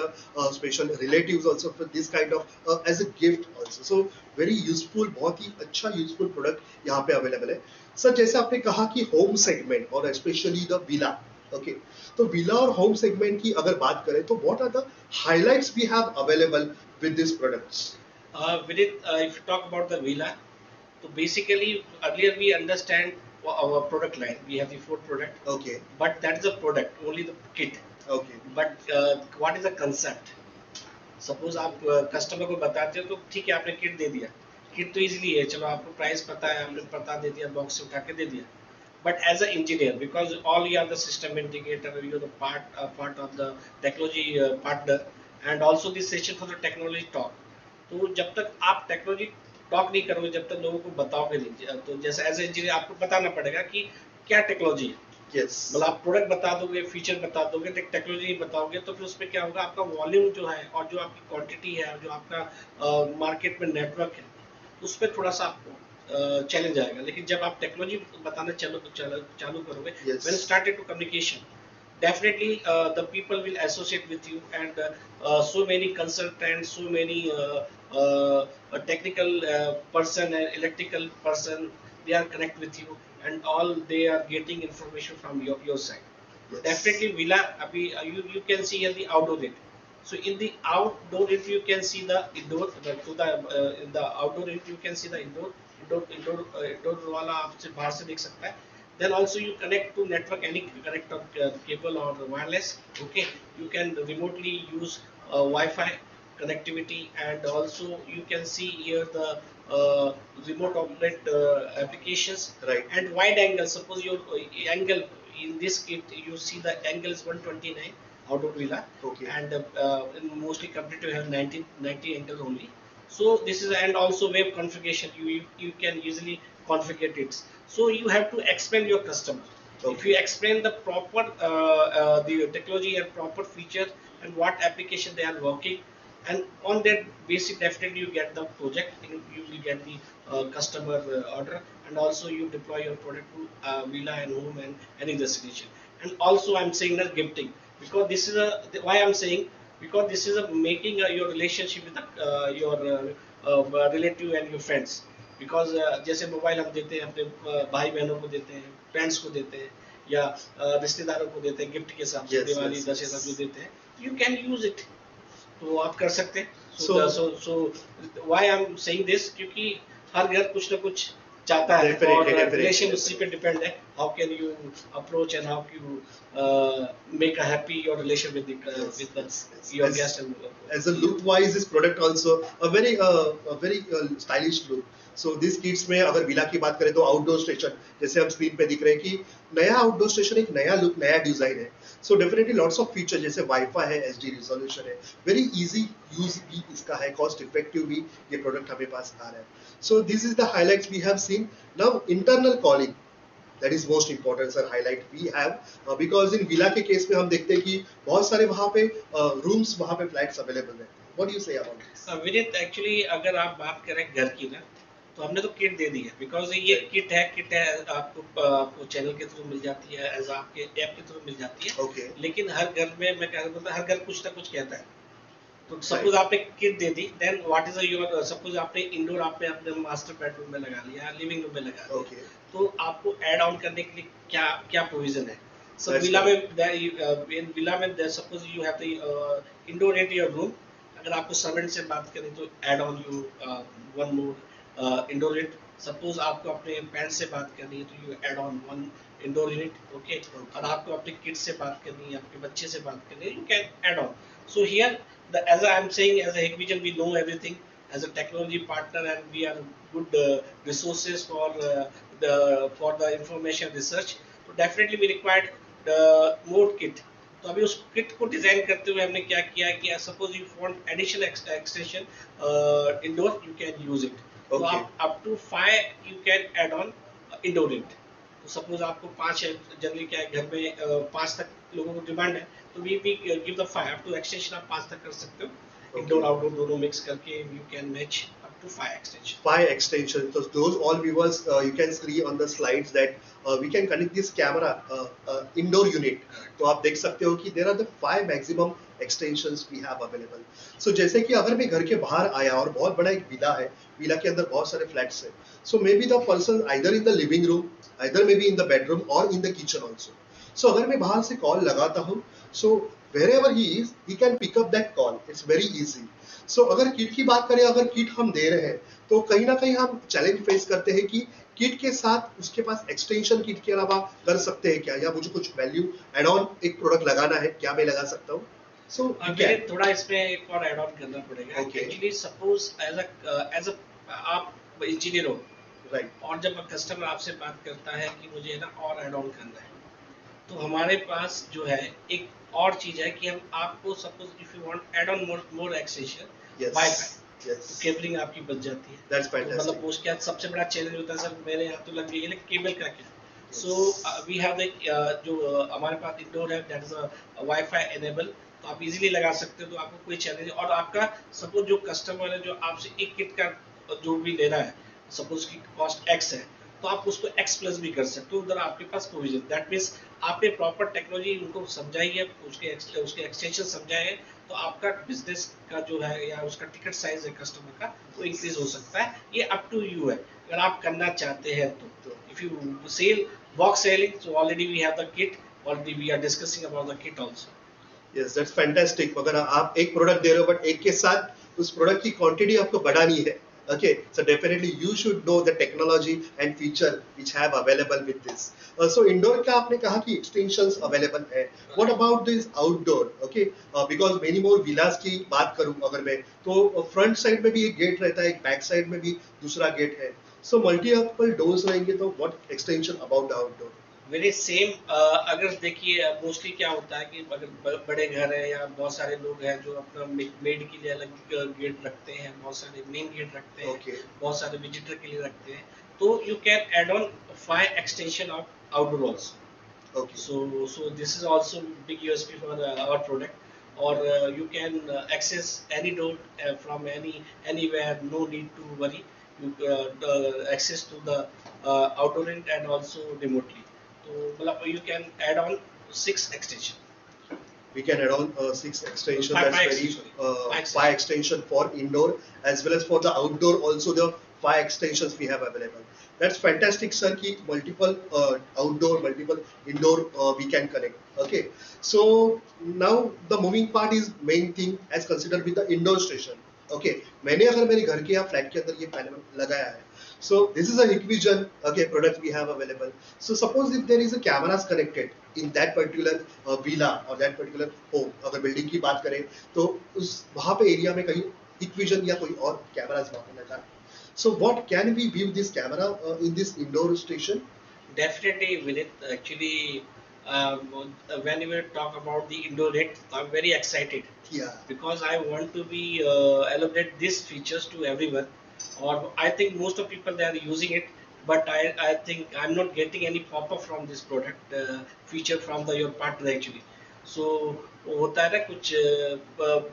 special relatives also for this kind of as a gift also. So very useful, बहुत ही अच्छा useful product यहाँ पे available है. Sir जैसे आपने कहा कि home segment और especially the villa, okay, तो विला और होम सेगमेंट की अगर बात करें तो what are the highlights we have available with this products? If you talk about the villa, so basically earlier we understand our product line. We have the 4 product. Okay. But that is a product, only the kit. Okay. But what is the concept? Suppose आप customer को बताते हो तो ठीक है, आपने kit दे दिया, kit तो इजीली है, चलो आपको प्राइस पता है, हमने पता दे दिया, बॉक्स से उठा के दे दिया. But as an engineer, because all you are the system integrator, you are the part of the technology partner, and also this session for the technology talk. तो जब तक आप टेक्नोलॉजी टॉक नहीं करोगे, जब तक लोगों को बताओगे नहीं, तो जैसे एज ए इंजीनियर आपको बताना पड़ेगा कि क्या टेक्नोलॉजी है. Yes. मतलब आप प्रोडक्ट बता दोगे, फीचर बता दोगे, टेक्नोलॉजी नहीं बताओगे, तो फिर उसमें क्या होगा, आपका वॉल्यूम जो है और जो आपकी क्वांटिटी है, जो आपका मार्केट में नेटवर्क है, उस पर थोड़ा सा आपको चैलेंज आएगा, लेकिन जब आप टेक्नोलॉजी बताना चालू करोगे, Yes. when started to communication, definitely the people will associate with you, and so many consultants, so many technical person and electrical person, they are connect with you, and all they are getting information from your side. Yes. Definitely villa abhi, you can see here the outdoor rate. So in the outdoor rate you can see the indoor, in the outdoor rate you can see the indoor वाला आपसे बाहर से देख सकता है. Then also you connect to network, any connect of cable or wireless. Okay, you can remotely use Wi-Fi connectivity, and also you can see here the remote operate applications. Right. And wide angle, suppose your angle in this kit you see the angle is 129 outdoor villa. Okay. And mostly competitive have 90 angle only. So this is, and also web configuration, you can easily configure it. So you have to explain your customer. Okay. If you explain the proper the technology and proper feature and what application they are working, and on that basis definitely you get the project, you will get the customer order, and also you deploy your product to villa and home and any destination. And also I'm saying that gifting, because this is a, why I'm saying, because this is a making your relationship with your relative and your friends. Because जैसे mobile हम देते हैं अपने भाई बहनों को देते हैं, फ्रेंड्स को देते हैं, या रिश्तेदारों को देते हैं गिफ्ट के हिसाब से, दिवाली दशहरा जो देते हैं, यू कैन यूज इट, तो आप कर सकते हैं. So why I am saying this, क्योंकि हर घर कुछ ना कुछ चाहता है, और रिलेशन उसी पे डिपेंड है. How can you approach and how you make a happy your relation with your guest. And as a look wise this product also a very stylish look. So this kits में अगर villa की बात करें तो outdoor station, जैसे हम screen पे दिख रहे हैं कि नया आउटडोर स्टेशन, एक नया लुक, नया डिजाइन है. So definitely lots of feature, जैसे वाईफाई है, एचडी रिजोल्यूशन है, वेरी इजी यूज भी इसका है, कॉस्ट इफेक्टिव भी ये प्रोडक्ट हमें पास आ रहा है. So this is the highlights we have seen. Now internal calling, that is most important sir, highlight we have because in villa के केस में हम देखते हैं कि बहुत सारे वहाँ पे rooms, वहाँ पे flats available है. What do you say about this? Vineet, actually अगर आप बात करें घर की ना, तो हमने तो किट दे दी है, बिकॉज ये किट है आपको चैनल के थ्रू मिल जाती है, एज आपके ऐप के थ्रू मिल जाती है. Okay. लेकिन हर घर में मैं क्या बोलता, हर घर कुछ ना कुछ कहता है. तो सपोज आपने किट दे दी, then what is your, suppose आपने इंडोर आपने अपने मास्टर बेडरूम में लगा लिया, लिविंग रूम में लगा लिया. Okay. तो आपको ऐड ऑन करने के लिए क्या क्या प्रोविजन है. सो That's विला में, इन विला में suppose you have the indoor in your room. अगर आपको सर्वेंट से बात करें तो add on you one more indoor unit. Suppose आपको अपने पेरेंट्स से बात करनी है तो you add on one indoor unit. Okay, और आपको अपने किड्स से बात करनी है, आपके बच्चे से बात करनी है, you can add on. So here as I am saying, as a Hikvision we know everything as a technology partner, and we are good resources for the information research. So definitely we required the more kit. तो अभी उस kit को design करते हुए हमने क्या किया है कि suppose you want additional extension indoor, you can use it. तो आप up to 5 you can add on indoor it. तो सपोज आपको 5 है, जनरली क्या है घर में 5 तक लोगों को डिमांड है, तो we give the 5 up to extension आप 5 तक कर सकते हो. इंडोर आउटडोर दोनों मिक्स करके you can match up to 5 extension. 5 extensions. So those all viewers you can see on the slides that we can connect this camera indoor unit. तो आप देख सकते हो कि there are the 5 maximum extensions we have available. So जैसे कि अगर मैं घर के बाहर आया और बहुत बड़ा एक विला है, विला के अंदर बहुत सारे फ्लैट्स हैं, so maybe the person either in the living room, either maybe in the bedroom or in the kitchen also. So अगर मैं बाहर से कॉल लगाता हूँ, so wherever he is, he can pick up that call. It's very easy. So अगर kit की बात करें, अगर किट हम दे रहे हैं तो कहीं ना कहीं हम चैलेंज फेस करते हैं कि किट के साथ उसके पास एक्सटेंशन किट के अलावा कर सकते हैं क्या, या मुझे कुछ वैल्यू एड ऑन एक प्रोडक्ट लगाना है, क्या मैं लगा सकता हूँ. सो थोड़ा इसमें एक और ऐड ऑन करना पड़ेगा. एक्चुअली सपोज एज अ आप इंजीनियर हो, राइट, और जब कस्टमर आपसे बात करता है कि मुझे ना और ऐड ऑन करना है, तो हमारे पास जो है एक और चीज है कि हम आपको suppose if you want add on more extension wifi, तो केबलिंग आपकी बच जाती है. That's fantastic. मतलब उसके सबसे बड़ा चैलेंज होता है सर, मेरे यहाँ तो लग गई है केबल का क्या. सो वी हैव द जो हमारे पास इंडोर है, दैट इज वाईफाई एनेबल, तो आप इजीली लगा सकते हो, तो आपको कोई चैलेंज. और आपका सपोज जो कस्टमर है जो आपसे एक किट का जो भी ले रहा है, सपोज की कॉस्ट एक्स है, तो आप उसको एक्स प्लस भी कर सकते हो, उधर आपके पास प्रोविजन, दैट मीन्स आपने प्रॉपर टेक्नोलॉजी उनको समझाई है, उसके एक्सटेंशन समझाए हैं, तो आपका बिजनेस का जो है या उसका टिकट साइज है कस्टमर का वो इंक्रीज हो सकता है। ये अप टू यू है, अगर आप करना चाहते हैं तो if you sell box selling, so already we have the kit, already we are discussing about the kit also. Yes, that's fantastic. अगर आप एक प्रोडक्ट दे रहे हो बट एक के साथ उस प्रोडक्ट की क्वांटिटी आपको बढ़ानी है, okay, so definitely you should know the technology and feature which have available with this. So indoor का आपने कहा कि extensions available है, what about this outdoor? Okay, because many more villas की बात करूँ अगर मैं, तो front side में भी एक गेट रहता है, एक बैक साइड में भी दूसरा गेट है, so multiple doors रहेंगे, तो what extension about the outdoor? Very same, अगर देखिए मोस्टली क्या होता है कि अगर बड़े घर है या बहुत सारे लोग हैं जो अपना मेड के लिए अलग गेट रखते हैं, बहुत सारे मेन गेट रखते हैं, Okay, बहुत सारे विजिटर के लिए रखते हैं, तो you can add on fire extension of outdoor also. okay, So this is also big USP for our product, or you can access any door from anywhere, no need to worry. You access to the outdoor end and also remotely. So मतलब you can add on 6 extension, we can add on 6 extension. That's five very extension, sorry, 5 extension for indoor as well as for the outdoor. Also, the 5 extensions we have available. That's fantastic, sir. Ki multiple outdoor, multiple indoor we can connect. Okay. So now the moving part is main thing as considered with the indoor station. Okay. मैंने अगर मेरे घर के या flat के अंदर ये panel लगाया है, so this is a Hikvision, okay, product we have available. So suppose if there is a cameras connected in that particular villa or that particular home, अगर बिल्डिंग की बात करें तो उस वहाँ पे एरिया में कहीं Hikvision या कोई और कैमरास वहाँ पे लगा है. So what can we view this camera in this indoor station? definitely Vinit. Actually, when we talk about the indoor net, I'm very excited Yeah. because I want to be elaborate these features to everyone. Or I think most of people they are using it, but I think I'm not getting any pop-up from this product feature from the your partner actually. So वो होता है ना कुछ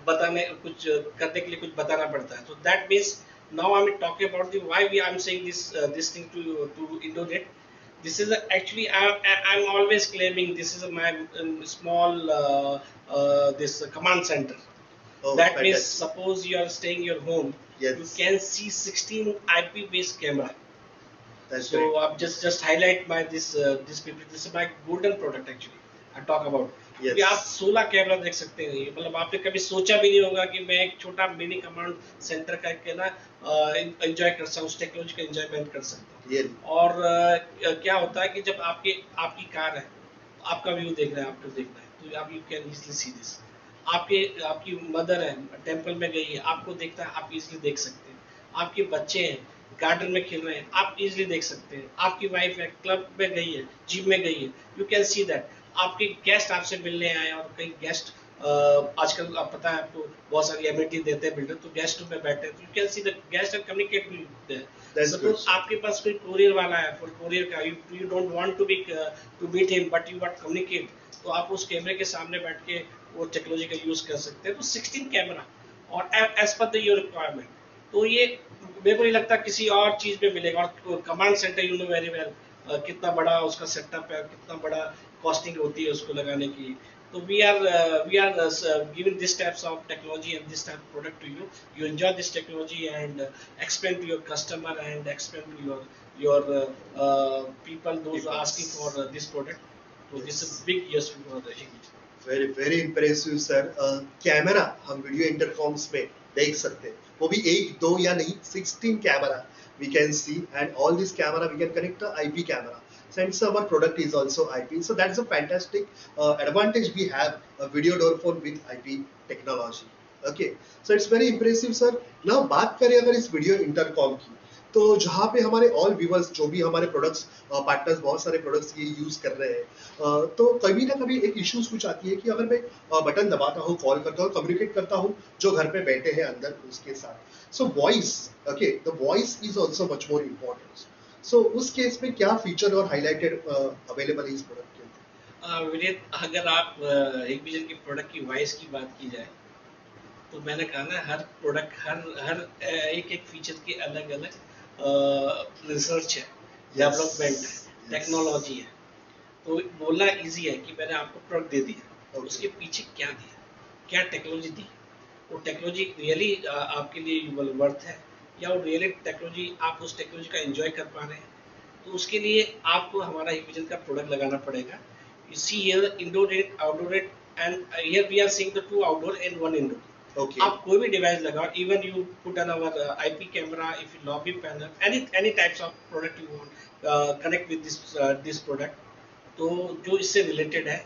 बताने कुछ करने के लिए कुछ बताना पड़ता है. So that means now I'm talking about the why we I'm saying this thing to Indonet. This is actually I'm always claiming this is my small this command center. Oh, That means fantastic. suppose you are staying your home, you Yes, can see 16 IP based camera. that's So great. I'm just highlight my this people. This is my golden product actually. I talk about. क्योंकि आप Yes. 16 camera देख सकते हैं, मतलब आपने कभी सोचा भी नहीं होगा कि मैं एक छोटा मिनी कमांड सेंटर करके ना एंजॉय कर सकता हूँ, उस टेक्नोलॉजी का एंजॉयमेंट कर सकता हूँ। Really. और क्या होता है कि जब आपकी कार है, आपका व्यू देख रहा है, आपको देख रहा है, तो आप you can easily see this. आपकी मदर है, टेम्पल में गई है, आपको देखता है, आप इजिली देख सकते हैं। आपके बच्चे हैं, गार्डन में खेल रहे हैं, आप इजिली देख सकते हैं। आपकी वाइफ है, क्लब में गई है, जिम में गई है, यू कैन सी दैट। आपके गेस्ट आपसे मिलने आए और कई गेस्ट आजकल आप पता है आपको बहुत सारी एमिनिटी देते हैं बिल्डर, तो गेस्ट में बैठे हैं, तो you can see the guest and communicate with. That's good. Suppose आपके पास कोई कोरियर वाला है, फॉर कोरियर का you don't want to meet him but you want communicate, तो आप उस कैमरे के सामने बैठ के वो टेक्नोलॉजी का यूज कर सकते हैं। तो 16 कैमरा और as per the your requirement, तो ये मेरे को नहीं लगता किसी और चीज में मिलेगा। और command centre you know very well कितना बड़ा उसका सेटअप है, कितना बड़ा कॉस्टिंग होती है उसको लगाने की। तो we are giving this types of technology and this type of product to you. You enjoy this technology and explain to your customer and explain to your people those who are asking for this product. So this is big yes for the English. Very very impressive sir. Camera हम video इंटरकॉम्स में देख सकते हैं, वो भी एक दो या नहीं, 16 camera we can see, and all this camera we can connect IP camera. Since our product is also IP, so that's a fantastic advantage we have a video door phone with IP technology. Okay, so it's very impressive sir. Now बात करें अगर इस video intercom की, तो जहाँ पे हमारे all viewers जो भी हमारे प्रोडक्ट्स पार्टनर्स बहुत सारे प्रोडक्ट्स ये यूज कर रहे हैं, तो कभी ना कभी एक इश्यूज कुछ आती है कि अगर मैं बटन दबाता हूँ, कॉल करता हूँ, कम्युनिकेट करता हूँ जो घर पे बैठे हैं अंदर उसके साथ, so voice, okay, the voice is also much more important. So उस केस में क्या फीचर और हाईलाइटेड अवेलेबल है इस प्रोडक्ट के अंदर? विनीत, अगर आप एक विजन के प्रोडक्ट की वॉइस की बात की जाए, तो मैंने कहा ना हर प्रोडक्ट हर हर एक एक फीचर के अलग अलग रिसर्च है, Yes. डेवलपमेंट है, Yes. टेक्नोलॉजी है। तो बोलना इजी है कि मैंने आपको प्रोडक्ट दे दिया, Okay. उसके पीछे क्या दिया, क्या टेक्नोलॉजी दी, वो टेक्नोलॉजी रियली आपके लिए वर्थ है, या वो रियली टेक्नोलॉजी आप उस टेक्नोलॉजी का एंजॉय कर पा रहे हैं। तो उसके लिए आपको हमारा हिकविजन का प्रोडक्ट लगाना पड़ेगा। You see here indoor rate, outdoor rate, and here we are seeing the 2 outdoor and 1 indoor. Okay. आप कोई भी डिवाइस लगाओ, even you put on our IP camera, if you lobby panel, any types of product you want connect with this product, तो जो इससे related है,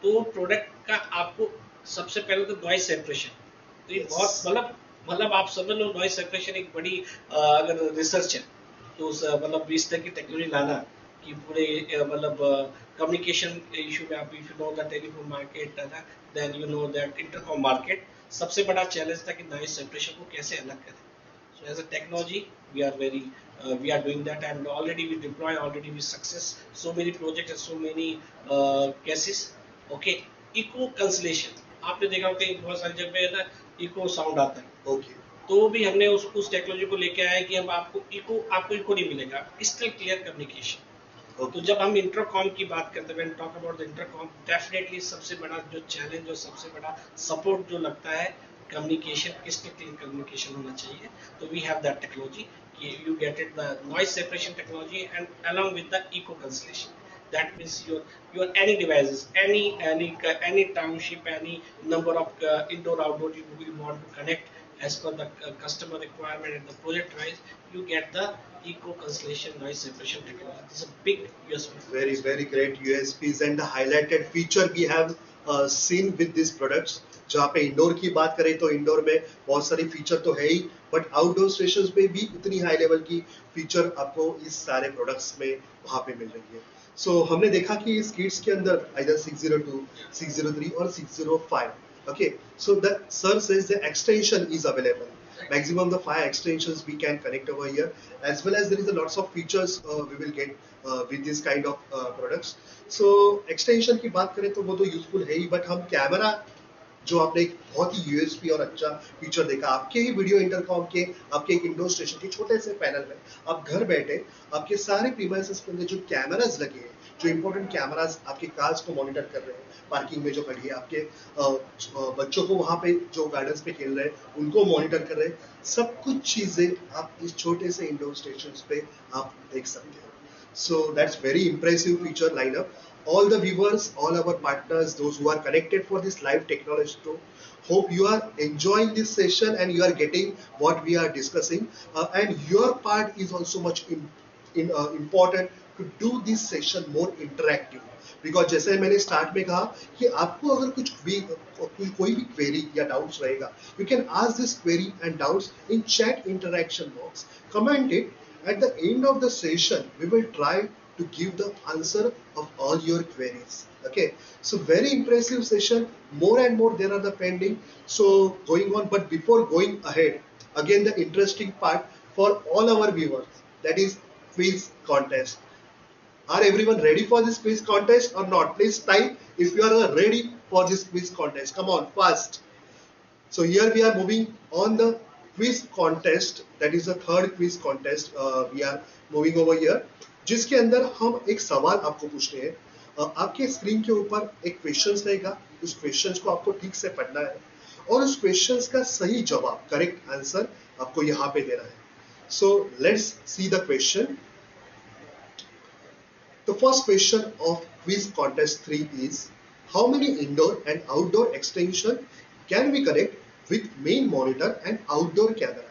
तो product का आपको सबसे पहले तो नॉइस सेपरेशन, तो ये Yes. बहुत मतलब आप समझ लो नॉइस सेपरेशन एक बड़ी अगर रिसर्च है, तो मतलब इस तरह की टेक्नोलॉजी लाना कि पूरे मतलब कम्युनिकेशन इशू में, आप if you know the telephone market, then you know that intercom market, सबसे बड़ा चैलेंज था कि नॉइस सेपरेशन को कैसे अलग करें। So as a technology, we are very we are doing that, and already we deploy, already we success so many projects and so many cases. Okay, eco cancellation, आपने देखा होगा कहीं बहुत सारी जगह है ना, इको साउंड आता है। Okay. तो भी हमने उस टेक्नोलॉजी को लेके आए कि हम आपको इको नहीं मिलेगा, क्रिस्टल क्लियर कम्युनिकेशन। तो Okay. जब हम इंटरकॉम की बात करते हैं, talk about the intercom, definitely सबसे बड़ा जो चैलेंज और सबसे बड़ा सपोर्ट जो लगता है, कम्युनिकेशन, क्रिस्टल क्लियर कम्युनिकेशन होना चाहिए। तो वी हैव दैट टेक्नोलॉजी कि you get it the noise separation technology and along with the echo cancellation. That means your any devices, any township, any number of indoor outdoor you want to connect as per the customer requirement and the project wise, you get the eco cancellation noise separation technology. This is a big USP. Very great USPs and the highlighted feature we have seen with these products. जहाँ पे indoor की बात करें तो indoor में बहुत सारी feature तो है ही, बट आउटडोर स्टेशंस पे भी उतनी हाई लेवल की फीचर आपको इस सारे प्रोडक्ट्स में वहाँ पे मिल रही है। सो हमने देखा कि इस किट्स के अंदर either 602, 603 और 605. Okay, so the sir says the extension is available. Maximum the 5 extensions we can connect over here, as well as there is a lots of features we will get with this kind of products. So extension की बात करें तो वो तो useful है ही, but हम camera जो आपने एक बहुत ही यूएसपी और अच्छा फीचर देखा आपके ही वीडियो इंटरकॉम के, आपके एक इंडोर स्टेशन के छोटे से पैनल में आप घर बैठे आपके सारे प्रीमाइसेस के अंदर जो कैमरास लगे हैं, जो इंपॉर्टेंट कैमरास आपके कार्स को मॉनिटर कर रहे हैं, पार्किंग में जो खड़ी है, आपके बच्चों को वहां पे जो गार्डन्स पे खेल रहे हैं उनको मॉनिटर कर रहे हैं, सब कुछ चीजें आप इस छोटे से इंडोर स्टेशन पे आप देख सकते हैं। So that's very impressive feature lineup. All the viewers, all our partners, those who are connected for this live technology show, hope you are enjoying this session and you are getting what we are discussing. And your part is also much important to do this session more interactive. Because जैसे मैंने start में कहा कि आपको अगर कुछ भी कोई भी क्वेरी या डाउट्स रहेगा, you can ask this query and doubts in chat interaction box. Comment it. At the end of the session, we will try to give the answer of all your queries. Okay, so very impressive session. More and more there are the pending. So going on, but before going ahead, again the interesting part for all our viewers, that is quiz contest. Are everyone ready for this quiz contest or not? Please type if you are ready for this quiz contest. Come on, fast. So here we are moving on the quiz contest, that is the third quiz contest we are moving over here, जिसके अंदर हम एक सवाल आपको पूछते हैं। आपके screen के ऊपर एक क्वेश्चन रहेगा, उस क्वेश्चन को आपको ठीक से पढ़ना है और उस क्वेश्चन का सही जवाब, करेक्ट आंसर आपको यहाँ पे देना है। So let's see the question. The first question of quiz contest 3 is, how many indoor and outdoor extension can we connect with main monitor and outdoor camera?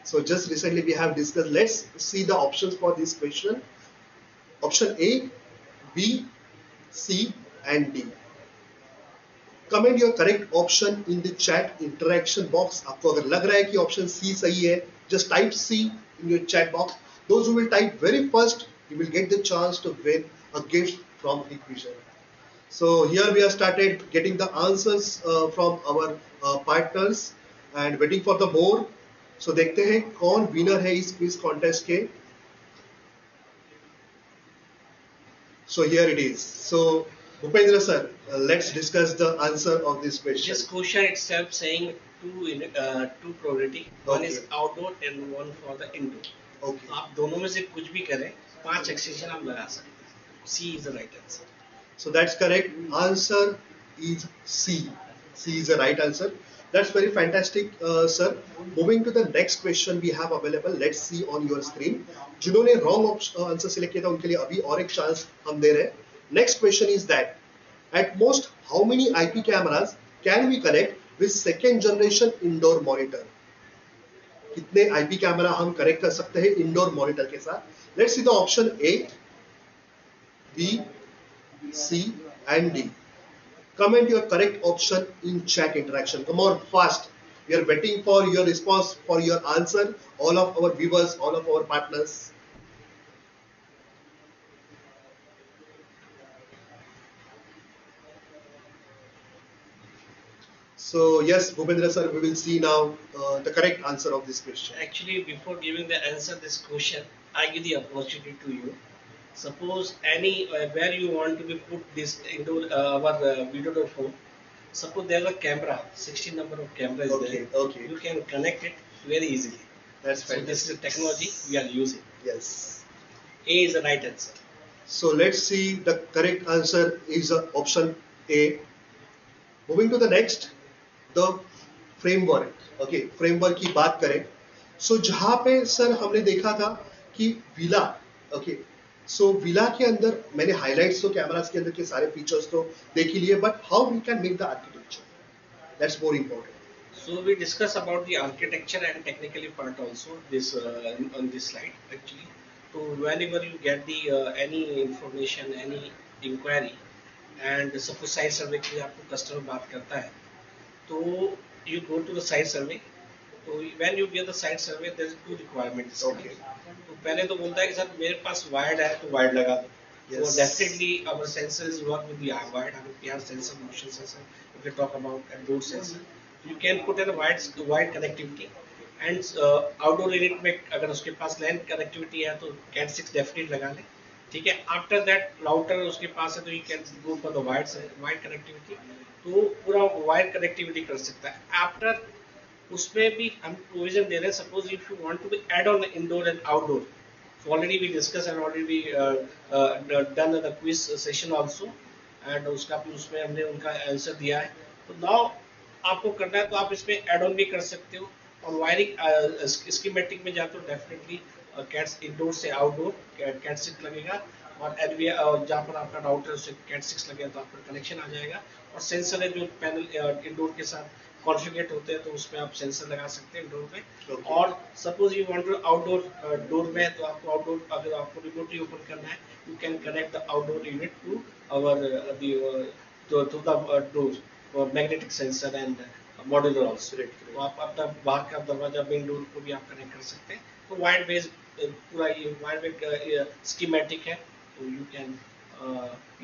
So just recently we have discussed. Let's see the options for this question. Option A, B, C and D. Comment your correct option in the chat interaction box. आपको अगर लग रहा है कि option C सही है, just type C in your chat box. Those who will type very first, you will get the chance to win a gift from Hikvision. So here we have started getting the answers from our partners and waiting for the more. So देखते हैं कौन winner है इस quiz contest के. So here it is. So Bhupendra sir, let's discuss the answer of this question. This question itself saying two priority. One is Okay. outdoor and one for the indoor. Okay. तो आप दोनों में से कुछ भी करें, 5 extension आप लगा सकते हैं. C is the right answer. So that's correct. Answer is C. C is the right answer. That's very fantastic, sir. Moving to the next question we have available. Let's see on your screen. जिन्होंने wrong answer select किया था उनके लिए अभी और एक chance हम दे रहे हैं. Next question is that at most how many IP cameras can we connect with second generation indoor monitor? कितने IP कैमरा हम कनेक्ट कर सकते हैं इंडोर मॉनिटर के साथ? Let's see the option A, B, C and D. Comment your correct option in chat interaction. Come on, fast. We are waiting for your response, for your answer. All of our viewers, all of our partners. So yes, Bhupendra sir, we will see now the correct answer of this question. Actually, before giving the answer this question, I give the opportunity to you. Suppose any where you want to be put this into our video phone. Suppose there is a camera, 16 number of camera is Okay, there. okay. You can connect it very easily. That's So fantastic. this is the technology we are using. Yes. A is the right answer. So let's see the correct answer is option A. Moving to the next, the framework. Okay, framework की बात करें. So जहाँ पे sir हमने देखा था कि villa, okay, so villa के अंदर मैंने highlights तो कैमरास के अंदर के सारे features तो देख ही लिए, but how we can make the architecture? That's more important. So we discuss about the architecture and technically part also this on this slide actually. So whenever you get the any information, any inquiry, and suppose site survey के लिए आपको customer बात करता है, तो you go to the site survey. तो when you get the site survey, there is two requirements. Okay. तो पहले तो बोलता है कि सर मेरे पास wired है तो wired लगा दो. Yes. So definitely our sensors work with the wired. We have sensor, motion sensor. If we talk about a door sensor, you can put in a wide connectivity. And outdoor unit में अगर उसके पास LAN connectivity है तो Cat 6 definitely लगा ले. ठीक है. After that router उसके पास है तो you can go for the wide connectivity. तो पूरा wide connectivity कर सकता है. After उसमें भी हम प्रोविजन दे रहे हैं. Suppose if you want to be add on indoor and outdoor. So already we discussed and already we done the quiz session also and उसका भी उसमें हमने उनका आंसर दिया है. तो now आपको करना है तो आप इसमें ऐड ऑन भी कर सकते हो. और वायरिंग स्कीमेटिक में जाते हो डेफिनेटली कैट्स इंडोर से आउटडोर कैट 6 लगेगा. और जहाँ पर आपका राउटर उससे कैट 6 लगेगा तो आपका कनेक्शन आ जाएगा. और सेंसर है जो पैनल इंडोर के साथ कॉन्फ़िगरेट होते हैं तो उसमें आप सेंसर लगा सकते हैं इंडोर में. Okay. और suppose you want to outdoor door में तो आपको आउटडोर अगर आपको रिमोटली ओपन करना है you can connect the outdoor unit to our to the door magnetic sensor and modular also. तो आप अपना बाहर का दरवाजा मेन डोर को भी आप कनेक्ट कर सकते हैं. तो वाइड बेस पूरा ये वाइड बेस स्कीमेटिक है. तो you can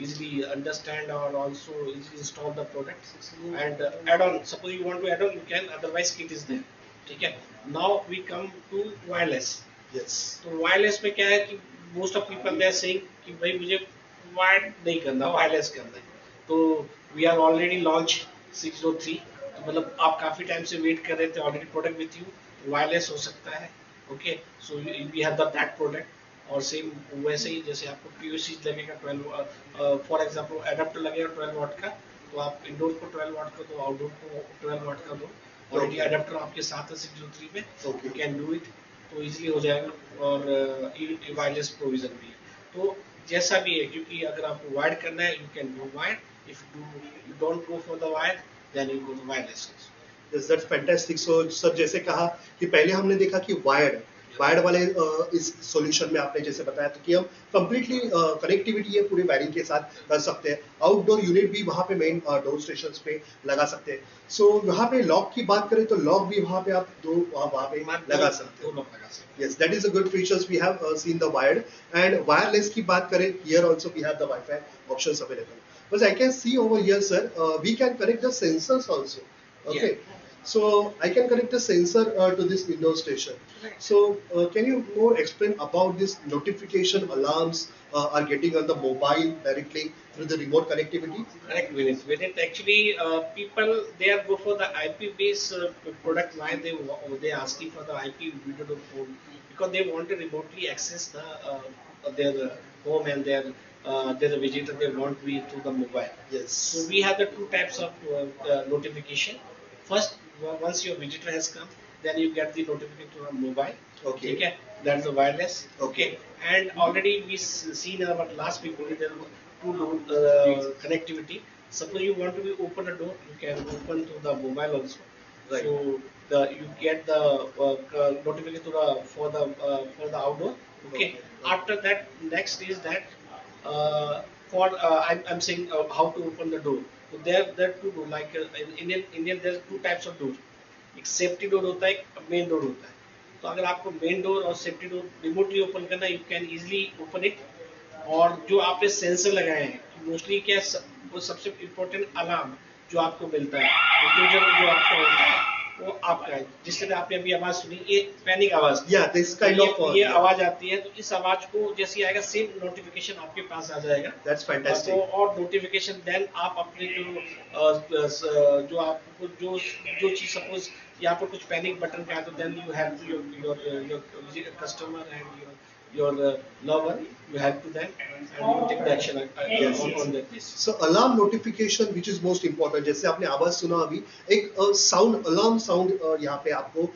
easily understand or also easily install the product and add on. Suppose you want to add on, you can. Otherwise, kit is there. ठीक है. Now we come to wireless. Yes. तो wireless में क्या है कि most of people they are saying कि भाई मुझे wired नहीं करना, wireless करना है. तो we are already launched 603. तो मतलब आप काफी टाइम से वेट कर रहे थे. Already product with you. Wireless हो सकता है. Okay. So we have that product. और सेम वैसे ही जैसे आपको पीयूसी लगेगा 12 फॉर एग्जांपल एडाप्टर लगेगा 12 वाट का. तो आप इंडोर को 12 वाट का दो, आउटडोर को 12 वाट का दो. ऑलरेडी एडाप्टर आपके साथ है 603 में. You can do it. तो इजीली हो जाएगा. और वायरलेस प्रोविजन भी है. तो जैसा भी है क्योंकि अगर आपको वायर्ड करना है you can go wired. If you don't go for the wired then you go to wireless. Yes, that's fantastic. So sir जैसे कहा कि पहले हमने देखा कि वायर्ड वाले इस सॉल्यूशन में आपने जैसे बताया था कि हम कंप्लीटली कनेक्टिविटी है पूरे वायरिंग के साथ कर सकते हैं. आउटडोर यूनिट भी वहाँ पे मेन डोर स्टेशन पे लगा सकते हैं. सो यहाँ पे लॉक की बात करें तो लॉक भी वहाँ पे आप वहाँ पे लगा सकते हो. Yes, that is a good features we have seen the wired. And wireless की बात करें, here also we have the Wi-Fi options available. But I can see over here, sir, we can connect the sensors also. Okay. Yeah. So I can connect the sensor to this indoor station. Right. So can you more explain about this notification alarms are getting on the mobile directly through the remote connectivity? Correct, Vinit. Vinit, actually, people they are go for the IP based product. Why they asking for the IP video to phone, because they want to remotely access their home and their visitor they want to be through the mobile. So Yes. we have the two types of notification. First, once your visitor has come, then you get the notification to a mobile. Okay. Okay, that's the wireless. Okay. And already we seen in our last people there were two door connectivity. Suppose you want to be open a door, you can open to the mobile also. Right. So you get the notification to for the outdoor. Okay. Okay. After that, next is that for I'm saying how to open the door. So there are two door like in Indian there are two types of door. एक safety door होता है, एक main door होता है. तो अगर आपको main door और सेफ्टी डोर रिमोटली ओपन करना, you can easily open it. और जो आपने सेंसर लगाए हैं मोस्टली क्या वो सबसे इम्पोर्टेंट अलार्म जो आपको मिलता है, जो आपका होता है वो आपका है. जिस तरह आपने अभी आवाज सुनी, ये पैनिक आवाज थी. Yeah, this kind ये, of ये आवाज आती है, तो इस आवाज को जैसे आएगा सेम नोटिफिकेशन आपके पास आ जाएगा. That's fantastic. तो और नोटिफिकेशन देन आप अपने जो आपको जो चीज सपोज यहाँ पर कुछ पैनिक बटन का है, तो then you have to your customer and your loved one, you have to then and you take the action Yes, on that basis. So alarm notification which is most important, जैसे आपने आवाज सुना अभी, एक sound alarm sound यहाँ पे आपको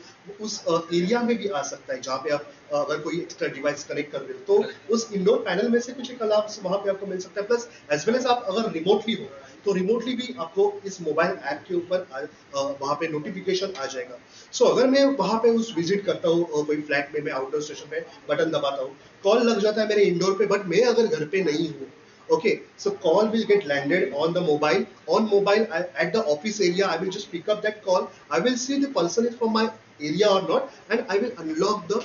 उस एरिया में भी आ सकता है जहाँ पे आप अगर कोई एक्स्ट्रा डिवाइस कनेक्ट कर रहे हो तो उस इंडोर पैनल में से कुछ एक अलार्म वहाँ पे आपको मिल सकता है. प्लस एज वेल एज आप अगर रिमोटली हो तो रिमोटली भी आपको इस मोबाइल ऐप के ऊपर वहाँ पे नोटिफिकेशन आ जाएगा. सो अगर मैं वहाँ पे उस विजिट करता हूँ कोई फ्लैट में, मैं आउटडोर स्टेशन पे बटन दबाता हूँ, कॉल लग जाता है मेरे इंडोर पे, बट मैं अगर घर पे नहीं हूँ, okay, so call will get landed on the mobile. On mobile, at the office area, I will just pick up that call. I will see the person is from my area or not, and I will unlock the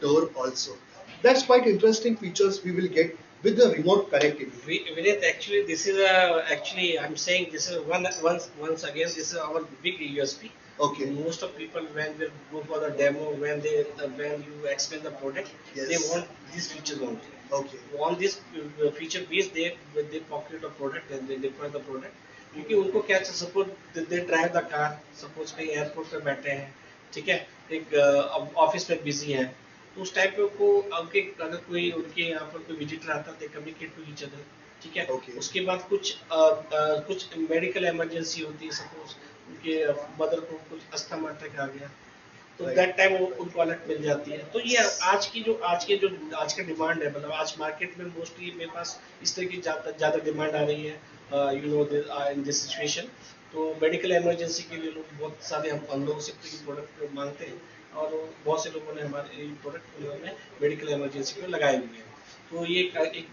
door also. That's quite interesting features we will get with the remote connectivity. Vinith, actually, this is actually I'm saying this is once again this is our big USP. Okay. Most of people when they go for the demo, when you explain the product, Yes. they want these features only. Okay. On this feature base they pocket the product and they deploy the product. क्योंकि उनको क्या suppose they drive the car, suppose कहीं airport पे बैठे हैं, ठीक है, एक ऑफिस में बिजी है, तो उस टाइप पे को उनके अगर कोई उनके यहाँ पर कोई विजिटर आता है, they communicate to each other, ठीक है. Okay. उसके बाद कुछ मेडिकल इमरजेंसी होती है, सपोज उनके मदर को कुछ अस्थमा अटैक आ गया, तो Right. दैट टाइम उनको अलर्ट मिल जाती है. तो ये आज का डिमांड है, मतलब आज मार्केट में मोस्टली मेरे पास इस तरह की ज्यादा डिमांड आ रही है, you know, in this situation. तो मेडिकल इमरजेंसी के लिए लोग बहुत सारे हम लोग से प्रोडक्ट मांगते हैं, और बहुत से लोगों ने हमारे प्रोडक्ट में मेडिकल इमरजेंसी को लगाए हुए हैं. तो ये एक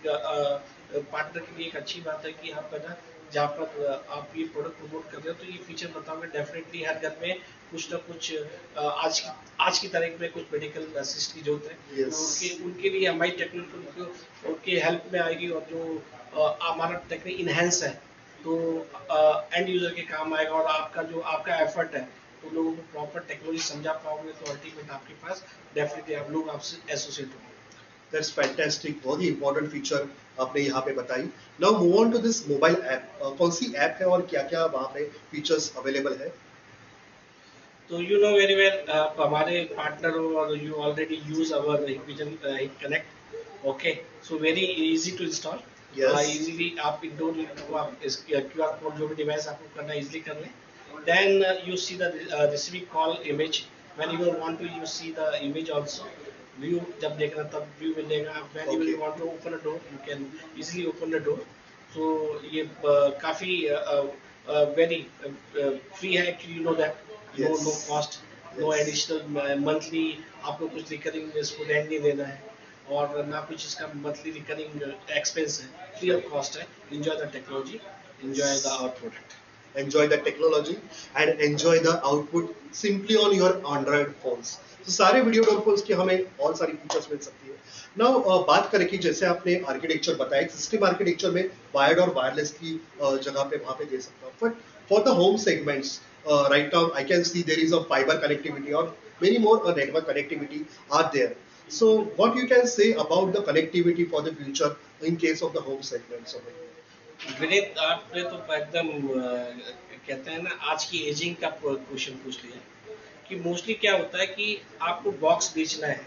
पार्टनर के लिए एक अच्छी बात है कि आपका ना जहाँ पर आप ये प्रोडक्ट प्रमोट कर रहे हो, तो ये फीचर बताओगे, डेफिनेटली हर घर में कुछ ना कुछ आज की तारीख में कुछ मेडिकल असिस्ट की जरूरत है. Yes. तो उनके लिए हमारी टेक्निक उनके हेल्प में आएगी, और जो हमारा टेक्निक इनहेंस है तो एंड यूजर के काम आएगा, और आपका एफर्ट है तो लोगों को प्रॉपर टेक्नोलॉजी समझा पाओगे, तो अल्टीमेट आपके पास डेफिनेटली आप लोग आपसे एसोसिएट होंगे. That's fantastic. बहुत ही important feature आपने यहाँ पे बताई. Now move on to this mobile app. कौन सी ऐप है और क्या क्या वहाँ पे features available है? तो यू नो वेरी वेल, आप हमारे पार्टनर हो और you already use our vision connect. Okay, so very easy to install. Yes. Easily आप इंडोर आप QR कोड जो भी डिवाइस आपको करना है इजीली कर लें. Then you see the receiving call image. When you want to you see the image also. View जब देखना तब व्यू मिलेगा. When you Okay. Want to open a door, you can easily open the door. तो ये काफी very free है, actually, you know that. No Yes. Cost, no Yes. Additional monthly आपको कुछ रिकरिंग इसको रेंट नहीं देना है, और ना कुछ इसका मंथली रिकरिंग एक्सपेंस है. फ्री ऑफ कॉस्ट है. Enjoy the technology, enjoy the our product. Enjoy the technology and enjoy the output simply on your Android phones. तो सारे वीडियो डोर फोन्स की हमें और सारी फीचर्स मिल सकती है. नाउ बात करें कि जैसे आपने आर्किटेक्चर बताया, सिस्टम आर्किटेक्चर में वायर्ड और वायरलेस की जगह पे वहाँ पे दे सकता हूँ, but for the home segments right now I can see there is a fiber connectivity or many more network connectivity are there. So what you can say about the connectivity for the future in case of the home segment? So Vineet, आपने तो एकदम कहते हैं ना, आज की ageing का question पूछ लिया कि मोस्टली क्या होता है कि आपको बॉक्स बेचना है,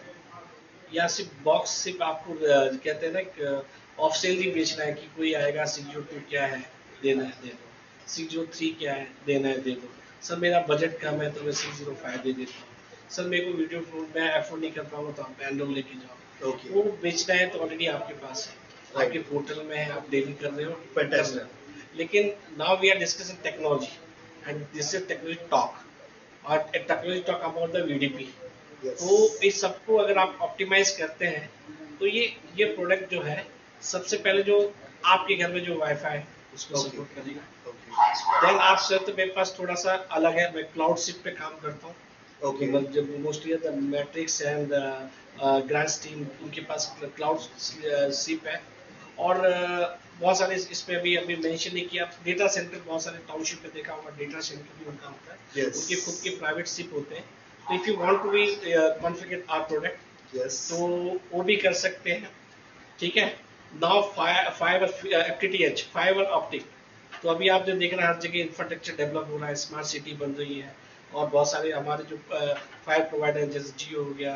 या सिर्फ बॉक्स सिर्फ आपको कहते हैं ना ऑफ सेल ही बेचना है कि कोई आएगा 602 क्या है देना है दे दो, 603 क्या है देना है दे दो, सर मेरा बजट कम है तो मैं 605 दे देता हूँ, सर मेरे को वीडियो मैं एफोर्ड नहीं कर पाऊंगा तो आप एंड्रॉइड लेके जाओ। okay, वो बेचना है तो ऑलरेडी आपके पास है, right, आपके पोर्टल में है, आप डेली कर रहे हो, कर रहे fantastic, हो। लेकिन now we are discussing technology, and this is technology talk, और technology talk about the VDP. yes, तो इस सबको अगर आप ऑप्टिमाइज करते हैं तो ये प्रोडक्ट जो है, सबसे पहले जो आपके घर में जो वाईफाई है उसको okay, सपोर्ट करेगा। okay, देन आप सर, तो मेरे पास थोड़ा सा अलग है, मैं क्लाउड सिप पे काम करता हूँ। okay, जब mostly the matrix and grand steam, उनके पास क्लाउड सिप है। और बहुत सारे इसमें अभी अभी मेंशन नहीं किया, डेटा सेंटर बहुत सारे टाउनशिप में देखा होगा, डेटा सेंटर भी उनका होता है, yes, उनके खुद के प्राइवेट सिप होते हैं। तो if you want to be configure our product, yes, तो वो भी कर सकते हैं। ठीक है। Now fibre FTTH, fibre optic, तो अभी आप जो देख रहे हैं हर जगह इंफ्रास्ट्रक्चर डेवलप हो रहा है, स्मार्ट सिटी बन रही है, और बहुत सारे हमारे जो फाइबर प्रोवाइडर जैसे जियो हो गया,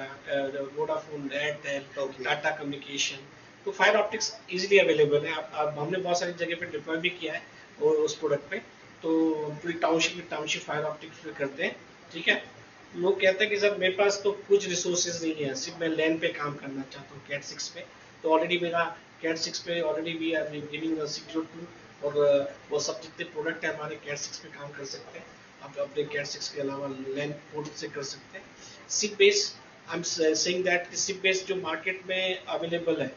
Vodafone, Airtel, okay, Tata communication, तो फाइबर ऑप्टिक्स इजीली अवेलेबल है। आप हमने बहुत सारी जगह पे डिप्लॉय भी किया है उस प्रोडक्ट पे। तो पूरी टाउनशिप फाइबर ऑप्टिक्स पे करते हैं। ठीक है। लोग कहते हैं कि सर मेरे पास तो कुछ रिसोर्सेज नहीं है, सिर्फ मैं लैंड पे काम करना चाहता हूँ कैट 6 पे, तो ऑलरेडी मेरा कैट 6 पे ऑलरेडी वी आर गिविंग 602, और वो सब जितने प्रोडक्ट है हमारे कैट 6 पे काम कर सकते हैं। आप अपने कैट 6 के अलावा लैंड पोर्ट से कर सकते हैं। SIP base, I am saying that SIP base जो मार्केट में अवेलेबल है,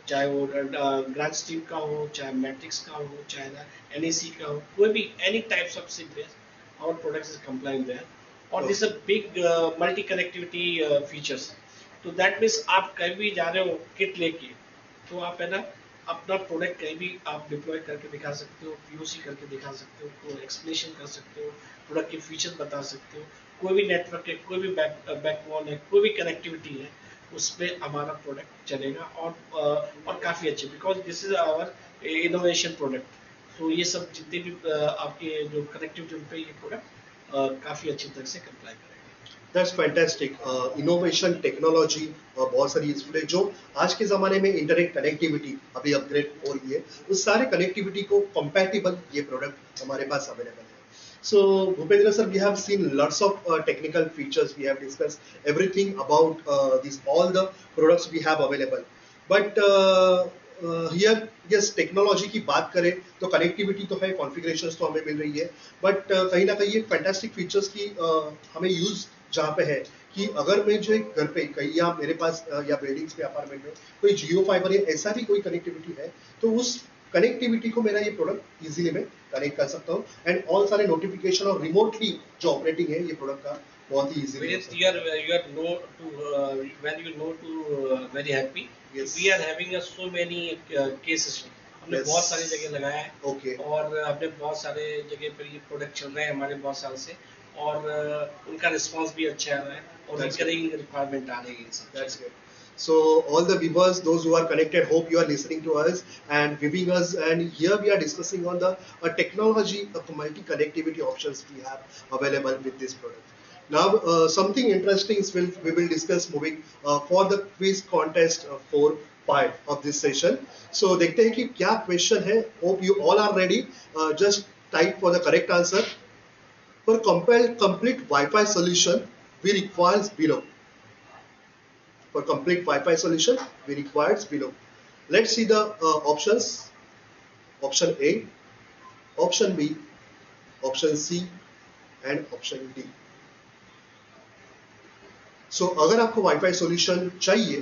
चाहे वो ग्रांड स्ट्रीम का हो, चाहे मैट्रिक्स का हो, चाहे एनईसी का हो, कोई भी any types of SIP base, our products is compliant there, और okay, this a big multi connectivity features. तो दैट मीन्स आप कहीं भी जा रहे हो किट लेके, तो आप है ना अपना प्रोडक्ट कहीं भी आप डिप्लॉय करके दिखा सकते हो, पीओसी करके दिखा सकते हो, कोई एक्सप्लेनेशन कर सकते हो, प्रोडक्ट के फीचर बता सकते हो। कोई भी नेटवर्क है, कोई भी बैकबोन है, कोई भी कनेक्टिविटी है, उसमें हमारा प्रोडक्ट चलेगा, और काफ़ी अच्छे, because this is our innovation product. तो ये सब जितने भी आपके जो कनेक्टिविटी, उन पे ये प्रोडक्ट काफ़ी अच्छी तरह से कंप्लाई करेगा। That's fantastic. इनोवेशन टेक्नोलॉजी बहुत सारी इसमें जो आज के ज़माने में इंटरनेट कनेक्टिविटी अभी अपग्रेड हो रही है, उस सारे कनेक्टिविटी को compatible ये प्रोडक्ट हमारे पास अवेलेबल है। So Bhupendra sir, we have seen lots of technical features. We have discussed everything about these all the products we have available. But here yes, technology की बात करें तो कनेक्टिविटी तो है, कॉन्फ़िगरेशंस तो हमें मिल रही है, बट कहीं ना कहीं ये फैंटास्टिक फीचर्स की हमें यूज जहाँ पे है कि अगर मैं जो एक घर पे कहीं या मेरे पास या बिल्डिंग्स में अपार्टमेंट में कोई जियो फाइबर या ऐसा भी कोई कनेक्टिविटी है, तो उस कनेक्टिविटी को मेरा ये प्रोडक्ट इजीली मैं कनेक्ट कर सकता हूँ, एंड ऑल सारे नोटिफिकेशन और रिमोटली जो ऑपरेटिंग है ये प्रोडक्ट का बहुत ही इजीली हो Vinith, सकता है। you are know to when you know to very happy. Yes. We are having so many cases. हमने Yes. बहुत सारी जगह लगाया है, Okay. और हमने बहुत सारे जगह पर ये प्रोडक्ट चल रहे हैं हमारे बहुत साल से, और उनका रिस्पांस भी अच्छा आ रहा है, और That's रिकरिंग रिक्वायरमेंट आ रही है इन सब That's चीज़ों good. So all the viewers, those who are connected, hope you are listening to us and viewing us. And here we are discussing on the technology of multi-connectivity options we have available with this product. Now something interesting is we will discuss moving for the quiz contest for part of this session. So देखते हैं कि क्या question है. Hope you all are ready. Just type for the correct answer. For complete Wi-Fi solution, we requires below. For complete Wi-Fi solution, we requires below. Let's see the options. Option A, option B, option C, and option D. So अगर आपको wifi solution चाहिए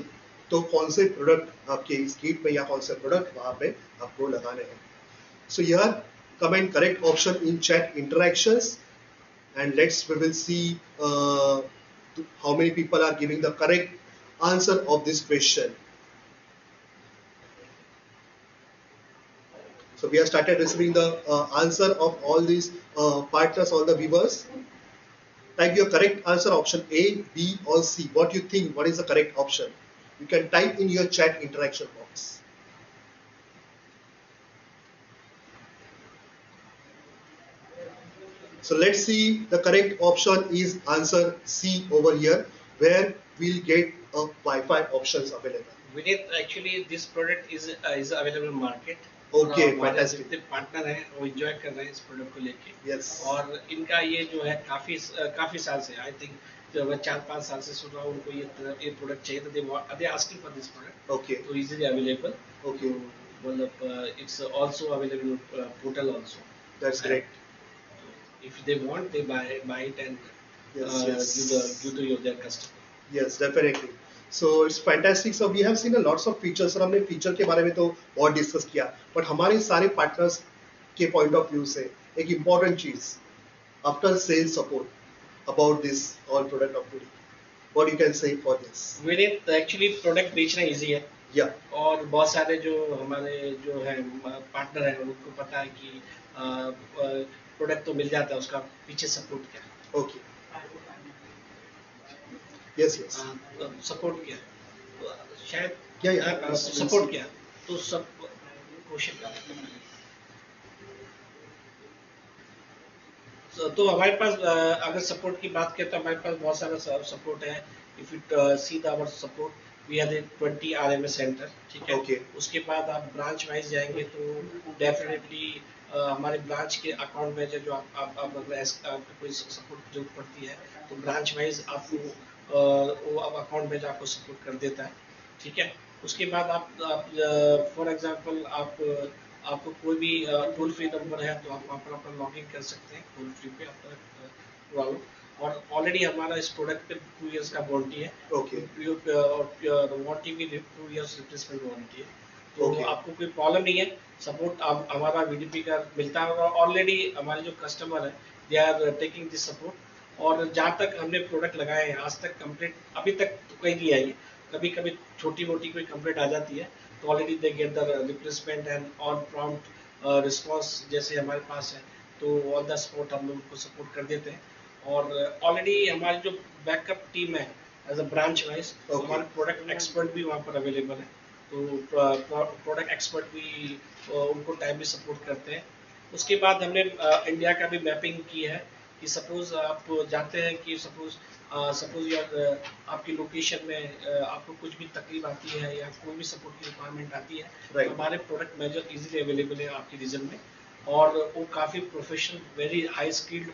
तो कौन से product आपके इस kit में या कौन से प्रोडक्ट वहां पे आपको लगाने हैं. So here comment correct option in chat interactions, and we will see how many people are giving the correct answer of this question. So we have started receiving the answer of all these partners, all the viewers. Type your correct answer, option A, B or C. What you think, what is the correct option? You can type in your chat interaction box. So let's see, the correct option is answer C over here, where we'll get a Wi-Fi options available. Vinit, actually this product is available in market. Okay, हमारे fantastic. जितने partner हैं वो enjoy कर रहे हैं इस product को लेके. Yes. और इनका ये जो है काफी साल से, आई थिंक जो मैं 4-5 साल से सुन रहा हूँ उनको ये प्रोडक्ट चाहिए, तो they asking for this product. Okay. तो इजीली अवेलेबल. Okay. मतलब it's also available portal also. That's great. If they want, they buy it and Yes. give to their customer. Yes, definitely. So it's fantastic. So we have seen a lots of features. Sir हमने feature के बारे में तो बहुत discuss किया, but हमारे सारे partners के पॉइंट ऑफ व्यू से एक इम्पॉर्टेंट चीज, after sale support about this all product of today, what you can say for this? Vineet, actually product बेचना इजी है. या और बहुत सारे जो हमारे जो है पार्टनर है उनको पता है कि प्रोडक्ट तो मिल जाता है, उसका पीछे सपोर्ट क्या है. ओके. Yes yes. सपोर्ट क्या शायद क्या सपोर्ट क्या, तो सब क्वेश्चन का तो हमारे पास अगर सपोर्ट की बात करें तो हमारे पास बहुत सारा सपोर्ट है. If you see the our support, we have 20 RMS centre. ठीक है. Okay. उसके बाद आप ब्रांच वाइज जाएंगे तो डेफिनेटली हमारे ब्रांच के अकाउंट में जो आप अगर आपको कोई सपोर्ट की जरूरत पड़ती है तो ब्रांच वाइज आपको वो अब अकाउंट में आपको सपोर्ट कर देता है. ठीक है. उसके बाद आप फॉर एग्जांपल आपको कोई भी टोल फ्री नंबर है तो आप वहाँ पर अपना लॉग इन कर सकते हैं टोल फ्री पे अपना. और ऑलरेडी हमारा इस प्रोडक्ट पे 2 इयर्स का वारंटी है. ओके. और वारंटी भी 2 इयर्स रिप्लेसमेंट वारंटी है. तो Okay. आपको कोई प्रॉब्लम नहीं है. सपोर्ट हमारा VDP का मिलता है और ऑलरेडी हमारे जो कस्टमर है they are taking this support. और जहाँ तक हमने प्रोडक्ट लगाए हैं आज तक कंप्लीट अभी तक तो कहीं नहीं आई है. कभी कभी छोटी मोटी कोई कंप्लीट आ जाती है तो already they get the replacement and on prompt response जैसे हमारे पास है तो ऑन द स्पॉट हम लोग उनको सपोर्ट कर देते हैं. और ऑलरेडी हमारी जो बैकअप टीम है एज अ ब्रांच वाइज, हमारे प्रोडक्ट एक्सपर्ट भी वहाँ पर अवेलेबल है. तो प्रोडक्ट एक्सपर्ट भी उनको टाइम भी सपोर्ट करते हैं. उसके बाद हमने इंडिया का भी मैपिंग की है कि सपोज आप जाते हैं कि सपोज यार आपकी लोकेशन में आपको कुछ भी तकलीफ आती है या कोई भी सपोर्ट की रिक्वायरमेंट आती है, Right. तो हमारे प्रोडक्ट मेजर इजीली अवेलेबल है आपके रीजन में. और वो काफ़ी प्रोफेशनल वेरी हाई स्किल्ड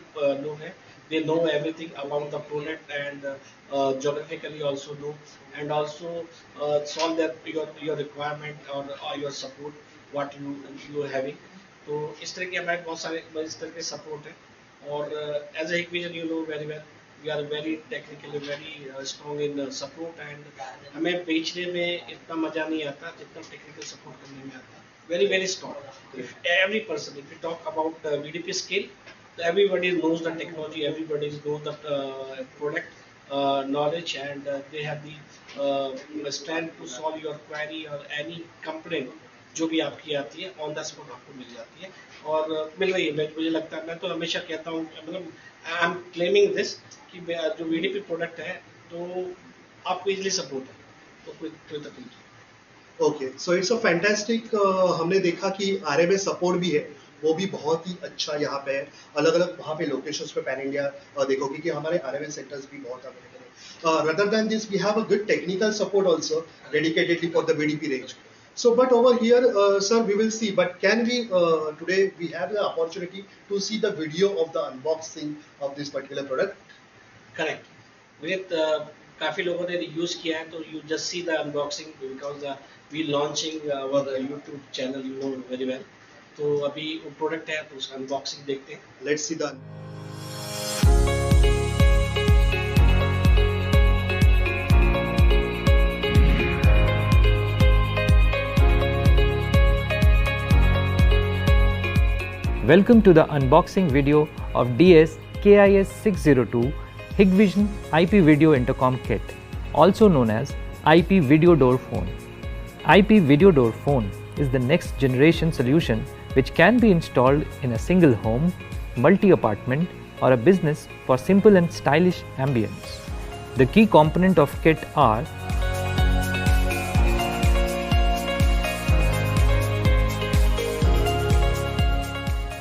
लोग हैं. they know everything about the product and geographically also know and also solve your requirement or your support what you are having. तो इस तरह के हमारे बहुत सारे इस तरह के सपोर्ट है. और as a Hikvision you know very well we are very technically very strong in support and हमें बेचने में इतना मजा नहीं आता जितना टेक्निकल सपोर्ट करने में आता है. Very very strong. If every person if you talk about VDP skill, everybody knows the technology, everybody knows the product knowledge and they have the strength to solve your query or any complaint जो भी आपकी आती है on the spot आपको मिल जाती है और मिल रही है. मुझे लगता है, मैं तो हमेशा कहता हूँ, मतलब आई एम क्लेमिंग दिस कि जो VDP प्रोडक्ट है तो आपको इजीली सपोर्ट है, तो कोई तकलीफ नहीं. Okay. So it's a fantastic. हमने देखा कि RMS सपोर्ट भी है, वो भी बहुत ही अच्छा यहाँ पे है. अलग अलग वहाँ पे लोकेशंस पे पैन इंडिया देखोगे कि हमारे RMS सेंटर्स भी बहुत अवेलेबल है. Rather than this, we have a good technical support also dedicatedly for the VDP range. So, but over here, sir, we will see. But can we today we have the opportunity to see the video of the unboxing of this particular product? Correct. With काफी लोगों ने use किया है तो you just see the unboxing because we launching our YouTube channel, you know very well. तो अभी वो product है तो उसका अनबॉक्सिंग देखते हैं. Let's see the. Welcome to the unboxing video of DS KIS602 Hikvision IP Video Intercom Kit, also known as IP Video Door Phone. IP Video Door Phone is the next generation solution which can be installed in a single home, multi-apartment, or a business for simple and stylish ambience. The key component of kit are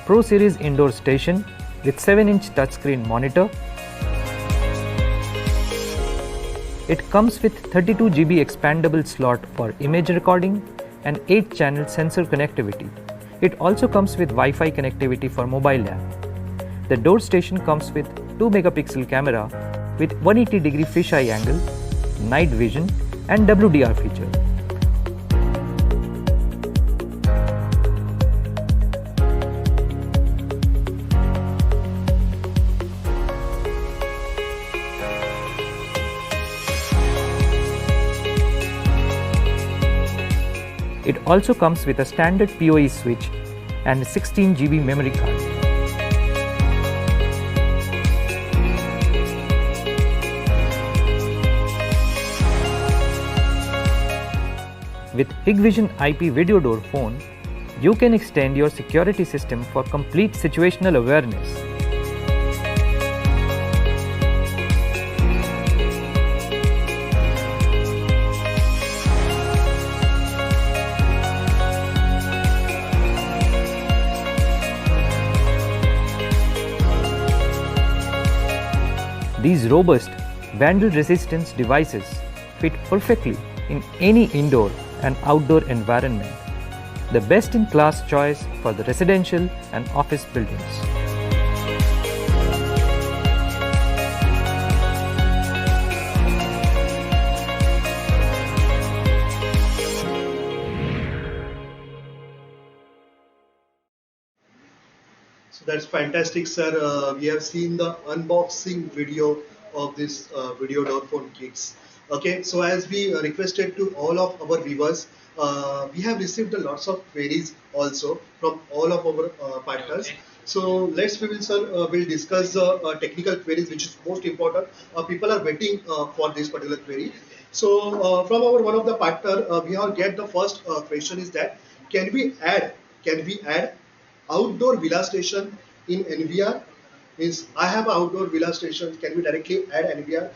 Pro Series indoor station with 7-inch touchscreen monitor. It comes with 32 GB expandable slot for image recording and 8-channel sensor connectivity. It also comes with Wi-Fi connectivity for mobile app. The door station comes with 2-megapixel camera with 180-degree fisheye angle, night vision and WDR feature. It also comes with a standard PoE switch and a 16 GB memory card. With Hikvision IP video door phone, you can extend your security system for complete situational awareness. These robust, vandal-resistant devices fit perfectly in any indoor and outdoor environment. The best-in-class choice for the residential and office buildings. So that's fantastic, sir. We have seen the unboxing video of this video door phone kits. Okay, so as we requested to all of our viewers, we have received a lots of queries also from all of our partners. Okay. So we will, sir, will discuss the technical queries, which is most important. People are waiting for this particular query. So from our one of the partner, we have get the first question is that can we add outdoor villa station in NVR? Means I have an outdoor villa station. Can we directly add NVR?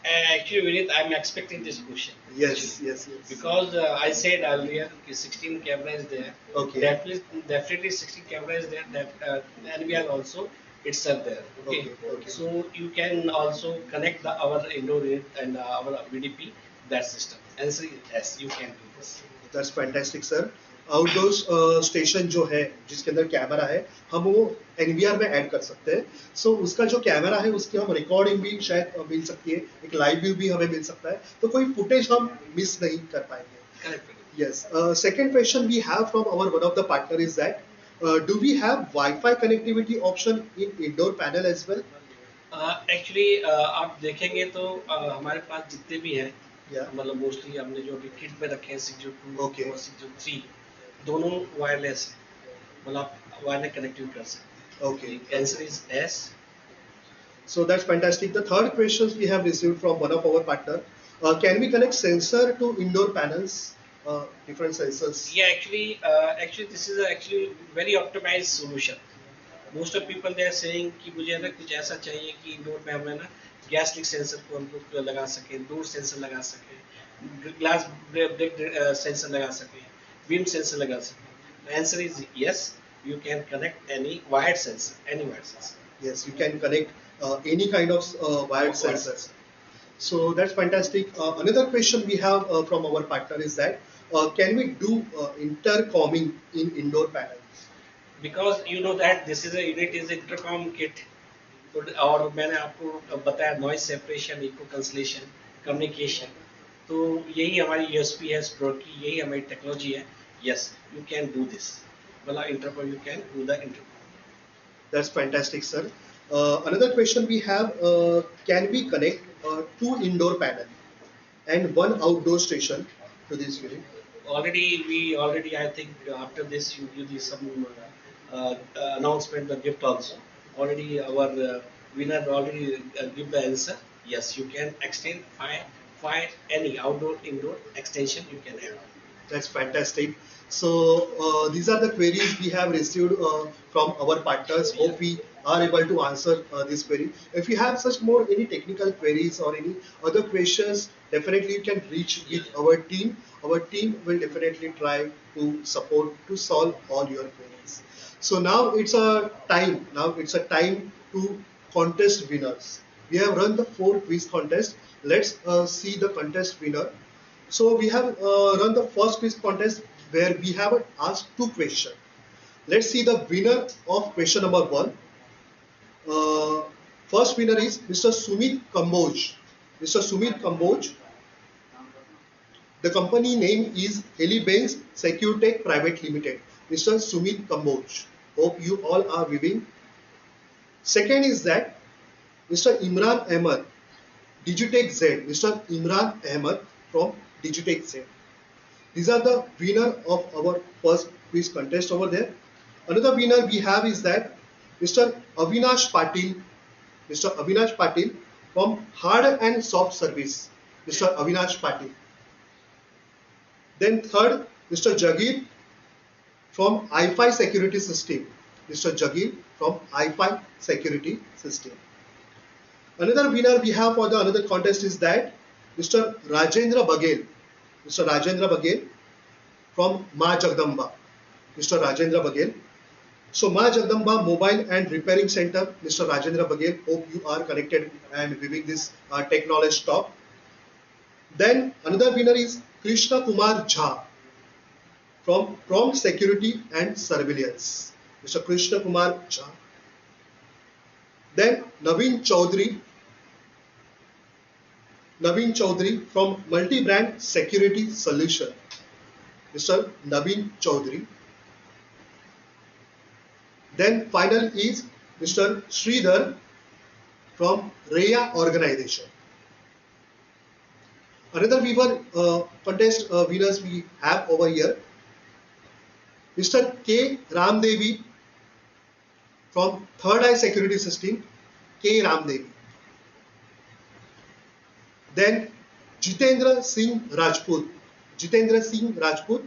Actually, Vinit, I'm expecting this question. Yes, yes, yes. Because I said earlier, 16 camera is there. Okay. Definitely 16 camera is there. That NVR also it's up there. Okay. Okay. So you can also connect our indoor unit and our VDP that system. Answer is yes, you can do this. That's fantastic, sir. Outdoor station जो है जिसके अंदर camera है हम वो NVR में add कर सकते हैं. सो उसका जो कैमरा है उसकी हम रिकॉर्डिंग भी शायद मिल सकती है, एक लाइव व्यू भी हमें मिल सकता है, तो कोई फुटेज हम मिस नहीं कर पाएंगे. Yes. Second question we have from our one of the partner is that do we have Wi-Fi connectivity option in indoor panel as well? Actually आप देखेंगे तो हमारे पास जितने भी हैं मतलब मोस्टली हमने जो अभी किट में रखे हैं 602 और 603 दोनों वायरलेस है, मतलब आप वायरलेस कनेक्टिव कर सकते हैं. Okay. Answer is yes. So that's fantastic. The third questions we have received from one of our partner. Can we connect sensor to indoor panels? Different sensors. Yeah, actually this is actually very optimized solution. Most of people they are saying कि मुझे ना कुछ ऐसा चाहिए कि indoor में हमें ना गैस लीक सेंसर को हम लोग लगा सकें, डोर सेंसर लगा सकें, ग्लास ब्रेक सेंसर लगा सकें, विंड सेंसर लगा सकें. The answer is yes, you can connect any wired sensor, any wired sensor. Yes, you can connect any kind of wired sensors. So that's fantastic. Another question we have from our partner is that can we do intercomming in indoor panels? Because you know that this is a unit is intercom kit. और मैंने आपको बताया noise separation, echo cancellation, communication, तो यही हमारी USP है इस product की, यही हमारी टेक्नोलॉजी है. Yes, you can do this, मतलब intercom you can do the intercom. That's fantastic, sir. Another question we have, can we connect 2 indoor panel and 1 outdoor station to this unit? Already I think after this you give some announcement, the gift also. Already our winner already give the answer. Yes, you can extend five any outdoor indoor extension you can add. That's fantastic. So these are the queries we have received from our partners. Hope we are able to answer this query. If you have such more any technical queries or any other questions, definitely you can reach with our team. Our team will definitely try to support to solve all your queries. So now it's a time. Now it's a time to contest winners. We have run the 4 quiz contest. Let's see the contest winner. So we have run the first quiz contest where we have asked 2 questions. Let's see the winner of question number 1. First winner is Mr. Sumit Kamboj. Mr. Sumit Kamboj. The company name is Helibenz Securtech Private Limited. Mr. Sumit Kamboj. Hope you all are viewing. Second is that Mr. Imran Ahmed, Digitech Z. Mr. Imran Ahmed from Digitech Z. These are the winner of our first quiz contest over there. Another winner we have is that Mr. Avinash Patil. Mr. Avinash Patil from Hard and Soft Service. Mr. Avinash Patil. Then third, Mr. Jagir from iFi Security System. Mr. Jagir from iFi Security System. Another winner we have for the another contest is that Mr. Rajendra Baghel. Mr. Rajendra Baghel from Ma Jagdamba. Mr. Rajendra Baghel. So Ma Jagdamba Mobile and Repairing Center. Mr. Rajendra Baghel. Hope you are connected and viewing this tech knowledge talk. Then another winner is Krishna Kumar Jha from Prompt Security and Surveillance. Mr. Krishna Kumar Jha. Then Naveen Chaudhary. Naveen Chaudhary from Multi-Brand Security Solution. Mr. Naveen Chaudhary. Then final is Mr. Sridhar from Raya Organization. Another viewer contest winners we have over here. Mr. K. Ramdevi from Third Eye Security System. K. Ramdevi. Then Jitendra Singh Rajput. Jitendra Singh Rajput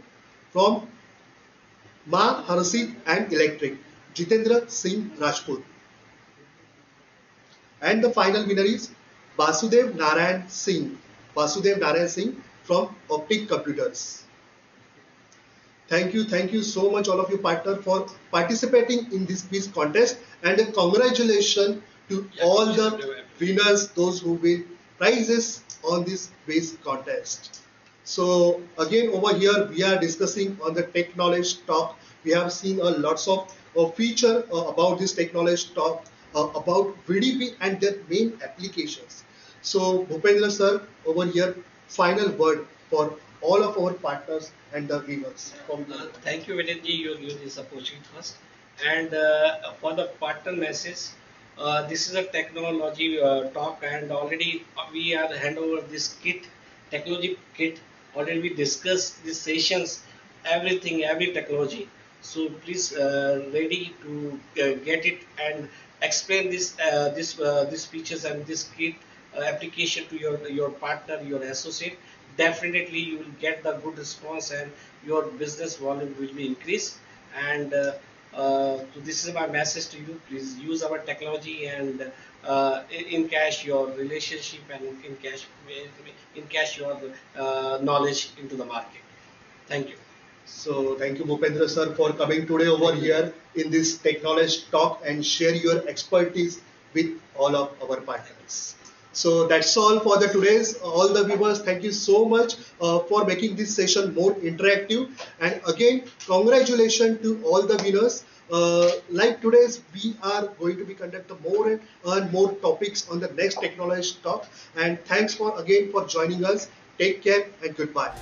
from Ma Harsit and Electric. Jitendra Singh Rajput. And the final winner is Basudev Narayan Singh. Basudev Narayan Singh from Optic Computers. Thank you so much all of you partner for participating in this quiz contest, and congratulations to all the winners, those who win prizes on this quiz contest. So again over here we are discussing on the tech knowledge talk. We have seen a lots of feature about this tech knowledge talk about VDP and their main applications. So Bhupendra sir over here, final word for all of our partners and the viewers. Thank you, Vidyanji. You use this opportunity first. And for the partner message, this is a technology talk, and already we are hand over this kit, technology kit. Already we discussed these sessions, everything, every technology. So please ready to get it and explain this features and this kit application to your partner, your associate. Definitely you will get the good response and your business volume will be increased. And so this is my message to you. Please use our technology and encash your relationship and encash your knowledge into the market. Thank you. So thank you Bhupendra sir for coming today over here in this tech knowledge talk and share your expertise with all of our partners. So that's all for the today's all the viewers. Thank you so much for making this session more interactive, and again congratulations to all the winners. Like today's we are going to be conducting more and more topics on the next technology talk, and thanks for again for joining us. Take care and goodbye.